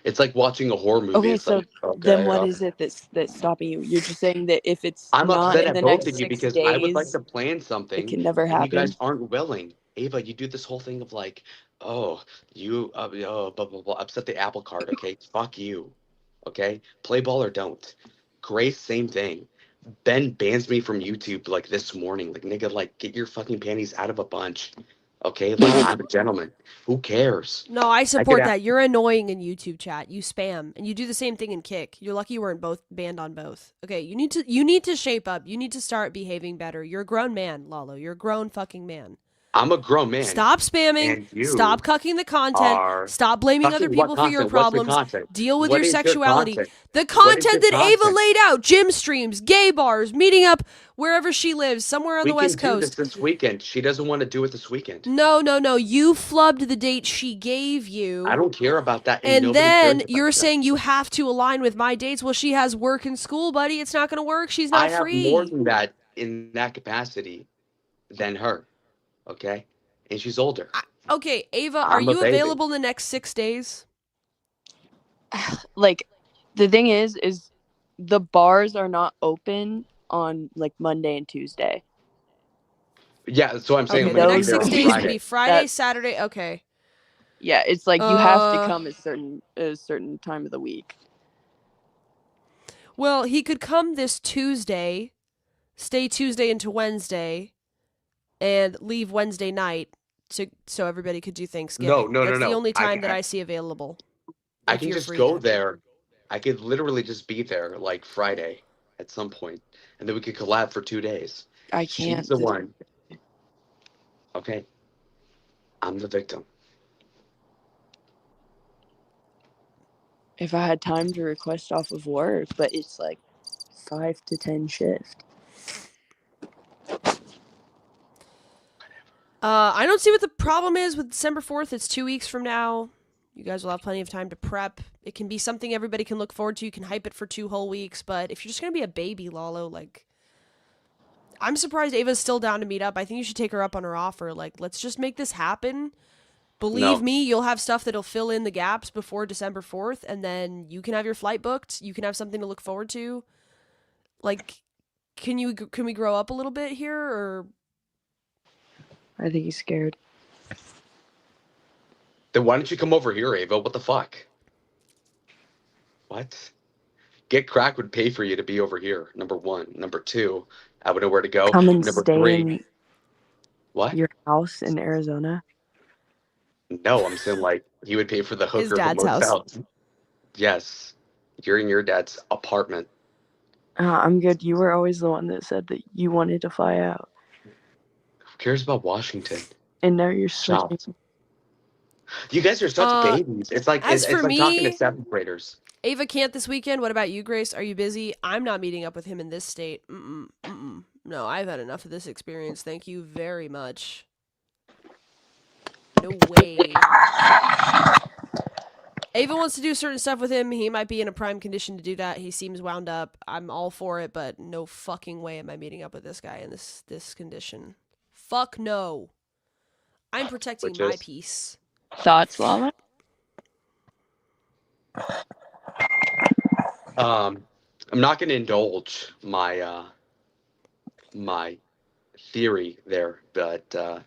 It's like watching a horror movie. Okay, It's so like then okay. what is it that's stopping you? You're just saying that if it's I'm not upset in at the both next of you 6 because I would like days, to plan it something can never and you happen. guys aren't willing. Ava, you do this whole thing of like, oh, you, oh, blah, blah, blah, upset the apple cart. Okay, fuck you. Okay, play ball or don't. Grace, same thing. Ben bans me from YouTube like this morning. Like, nigga, like, get your fucking panties out of a bunch. Okay, like, I'm a gentleman. Who cares? No, I I could support ask. that. You're annoying in YouTube chat. You spam, and you do the same thing in Kick. You're lucky you weren't both banned on both. Okay, you need to shape up. You need to start behaving better. You're a grown man, Lalo. You're a grown fucking man. I'm a grown man, Stop spamming. and you Stop cucking the content. are Stop blaming other fucking what people for your content? What's the problems. content? Deal with What your is your sexuality. content? The What is content your that Ava content? laid out: gym streams, gay bars, meeting up wherever she lives, somewhere on We the can West do Coast. this weekend. She doesn't want to do it this weekend. No. You flubbed the date she gave you. I don't care about that, and And nobody then cares about you're that. saying you have to align with my dates. Well, she has work and school, buddy. It's not going to work. She's I not have more free. than that in that capacity than her. Okay, and she's older. Okay, Ava, are I'm a you baby. available in the next 6 days? Like, the thing is the bars are not open on like Monday and Tuesday. Yeah, so I'm saying Okay, I'm the gonna be next there those 6 on days would Friday. be Friday, Saturday. Okay. Yeah, it's like you have to come a certain time of the week. Well, he could come this Tuesday, stay Tuesday into Wednesday, and leave Wednesday night so everybody could do Thanksgiving. No. That's the only I time can- that I see available. I if can you're just free go then. there. I could literally just be there like Friday at some point, and then we could collab for 2 days. I She's can't. the one. Okay, I'm the victim. If I had time to request off of work, but it's like 5 to 10 shift. I don't see what the problem is with December 4th. It's 2 weeks from now. You guys will have plenty of time to prep. It can be something everybody can look forward to. You can hype it for 2 whole weeks. But if you're just going to be a baby, Lalo, like, I'm surprised Ava's still down to meet up. I think you should take her up on her offer. Like, let's just make this happen. Believe No. me, you'll have stuff that'll fill in the gaps before December 4th. And then you can have your flight booked. You can have something to look forward to. Like, can we grow up a little bit here? Or I think he's scared. Then why don't you come over here, Ava? What the fuck? What? Get Crack would pay for you to be over here. Number one. Number two, I would know where to go. Come and Number stay three, in what? your house in Arizona. No, I'm saying like he would pay for the His hooker of a dad's house. motel. Yes, you're in your dad's apartment. I'm good. You were always the one that said that you wanted to fly out, Who cares about Washington? and now you're switching. Shocked. You guys are such Uh, babies. It's like as for it's like talking to me, seventh graders. Ava can't this weekend. What about you, Grace? Are you busy? I'm not meeting up with him in this state. No, I've had enough of this experience. Thank you very much. No way. Ava wants to do certain stuff with him. He might be in a prime condition to do that. He seems wound up. I'm all for it, but no fucking way am I meeting up with this guy in this condition. Fuck no. I'm protecting Which my is peace. Thoughts, Lala? I'm not going to indulge my theory there, but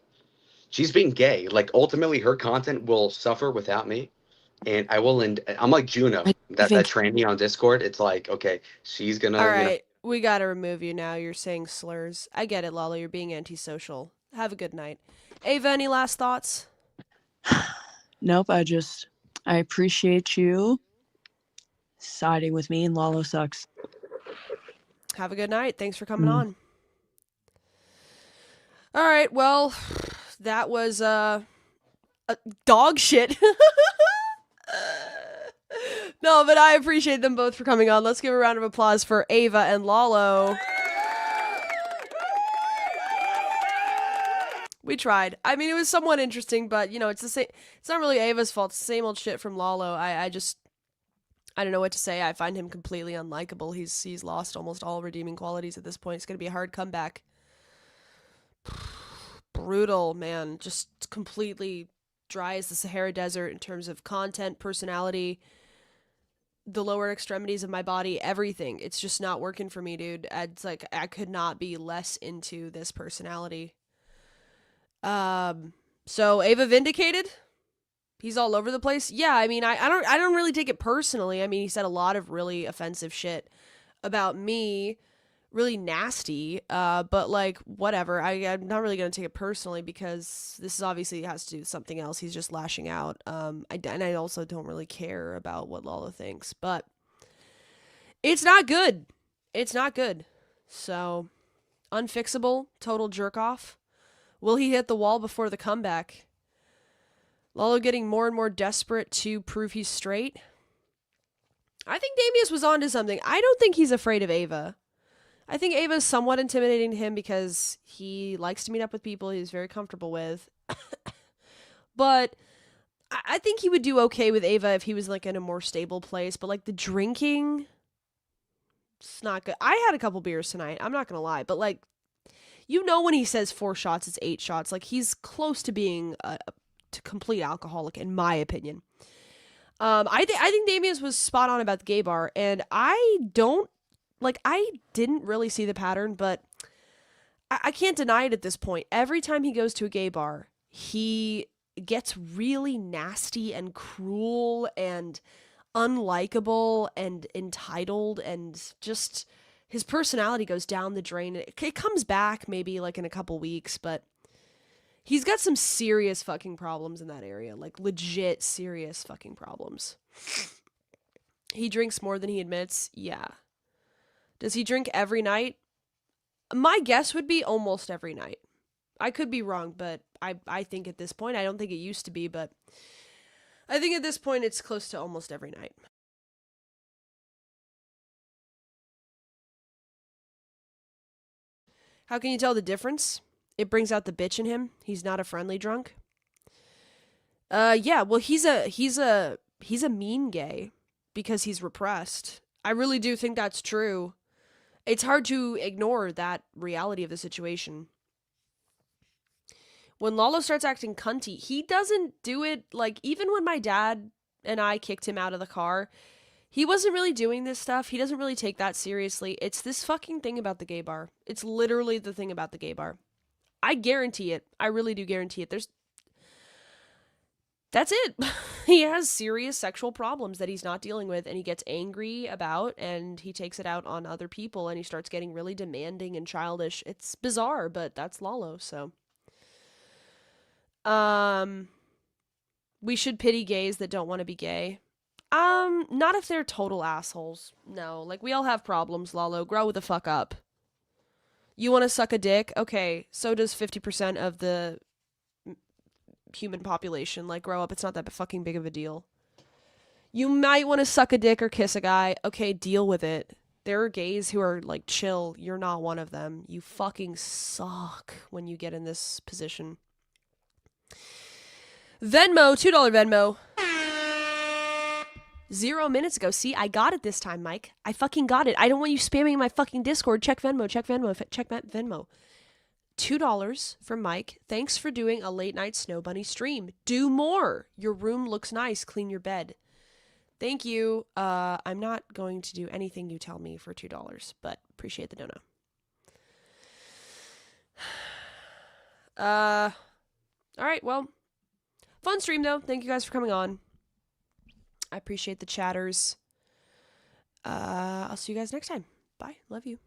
she's being gay. Like ultimately, her content will suffer without me, and I will. I'm like Juno, I that think tranny on Discord. It's like okay, she's All gonna right, we gotta remove you now. You're saying slurs. I get it, Lalo. You're being antisocial. Have a good night. Ava, any last thoughts? nope. I appreciate you siding with me, and Lalo sucks. Have a good night. Thanks for coming on. All right, well, that was dog shit. No, but I appreciate them both for coming on. Let's give a round of applause for Ava and Lalo. We tried. I mean, it was somewhat interesting, but you know, it's the same. It's not really Ava's fault. It's the same old shit from Lalo. I don't know what to say. I find him completely unlikable. He's lost almost all redeeming qualities at this point. It's gonna be a hard comeback. Brutal, man. Just completely dry as the Sahara Desert in terms of content, personality, the lower extremities of my body, everything. It's just not working for me, dude. It's like I could not be less into this personality. So Ava vindicated. He's all over the place. Yeah, I mean, I don't really take it personally. I mean, he said a lot of really offensive shit about me, really nasty. But like whatever. I'm not really gonna take it personally because this is obviously has to do with something else. He's just lashing out. And I also don't really care about what Lalo thinks, but it's not good. It's not good. So unfixable, total jerk off. Will he hit the wall before the comeback? Lalo getting more and more desperate to prove he's straight. I think Damius was onto something. I don't think he's afraid of Ava. I think Ava is somewhat intimidating to him because he likes to meet up with people he's very comfortable with. But I think he would do okay with Ava if he was like in a more stable place. But like the drinking, it's not good. I had a couple beers tonight. I'm not gonna lie, but like, you know, when he says 4 shots, it's 8 shots. Like he's close to being a complete alcoholic, in my opinion. I think Damius was spot on about the gay bar, and I didn't really see the pattern, but I can't deny it at this point. Every time he goes to a gay bar, he gets really nasty and cruel and unlikable and entitled, and just his personality goes down the drain. It comes back maybe like in a couple weeks, but he's got some serious fucking problems in that area. Like legit serious fucking problems. He drinks more than he admits. Yeah. Does he drink every night? My guess would be almost every night. I could be wrong, but I think at this point, I don't think it used to be, but I think at this point it's close to almost every night. How can you tell the difference? It brings out the bitch in him. He's not a friendly drunk. Yeah, well he's a mean gay because he's repressed. I really do think that's true. It's hard to ignore that reality of the situation. When Lalo starts acting cunty, he doesn't do it, like, even when my dad and I kicked him out of the car, he wasn't really doing this stuff. He doesn't really take that seriously. It's this fucking thing about the gay bar. It's literally the thing about the gay bar. I guarantee it. I really do guarantee it. That's it. He has serious sexual problems that he's not dealing with, and he gets angry about, and he takes it out on other people, and he starts getting really demanding and childish. It's bizarre, but that's Lalo, so. We should pity gays that don't want to be gay. Not if they're total assholes. No, like we all have problems, Lalo. Grow the fuck up. You want to suck a dick? Okay, so does 50% of the human population. Like, grow up. It's not that fucking big of a deal. You might want to suck a dick or kiss a guy. Okay, deal with it. There are gays who are like chill. You're not one of them. You fucking suck when you get in this position. Venmo, $2 Venmo. 0 minutes ago. See, I got it this time, Mike. I fucking got it. I don't want you spamming my fucking Discord. Check Venmo, check Venmo, check Venmo. $2 from Mike. Thanks for doing a late night Snow Bunny stream. Do more. Your room looks nice. Clean your bed. Thank you. I'm not going to do anything you tell me for $2, but appreciate the dono. All right, well, fun stream though. Thank you guys for coming on. I appreciate the chatters. I'll see you guys next time. Bye. Love you.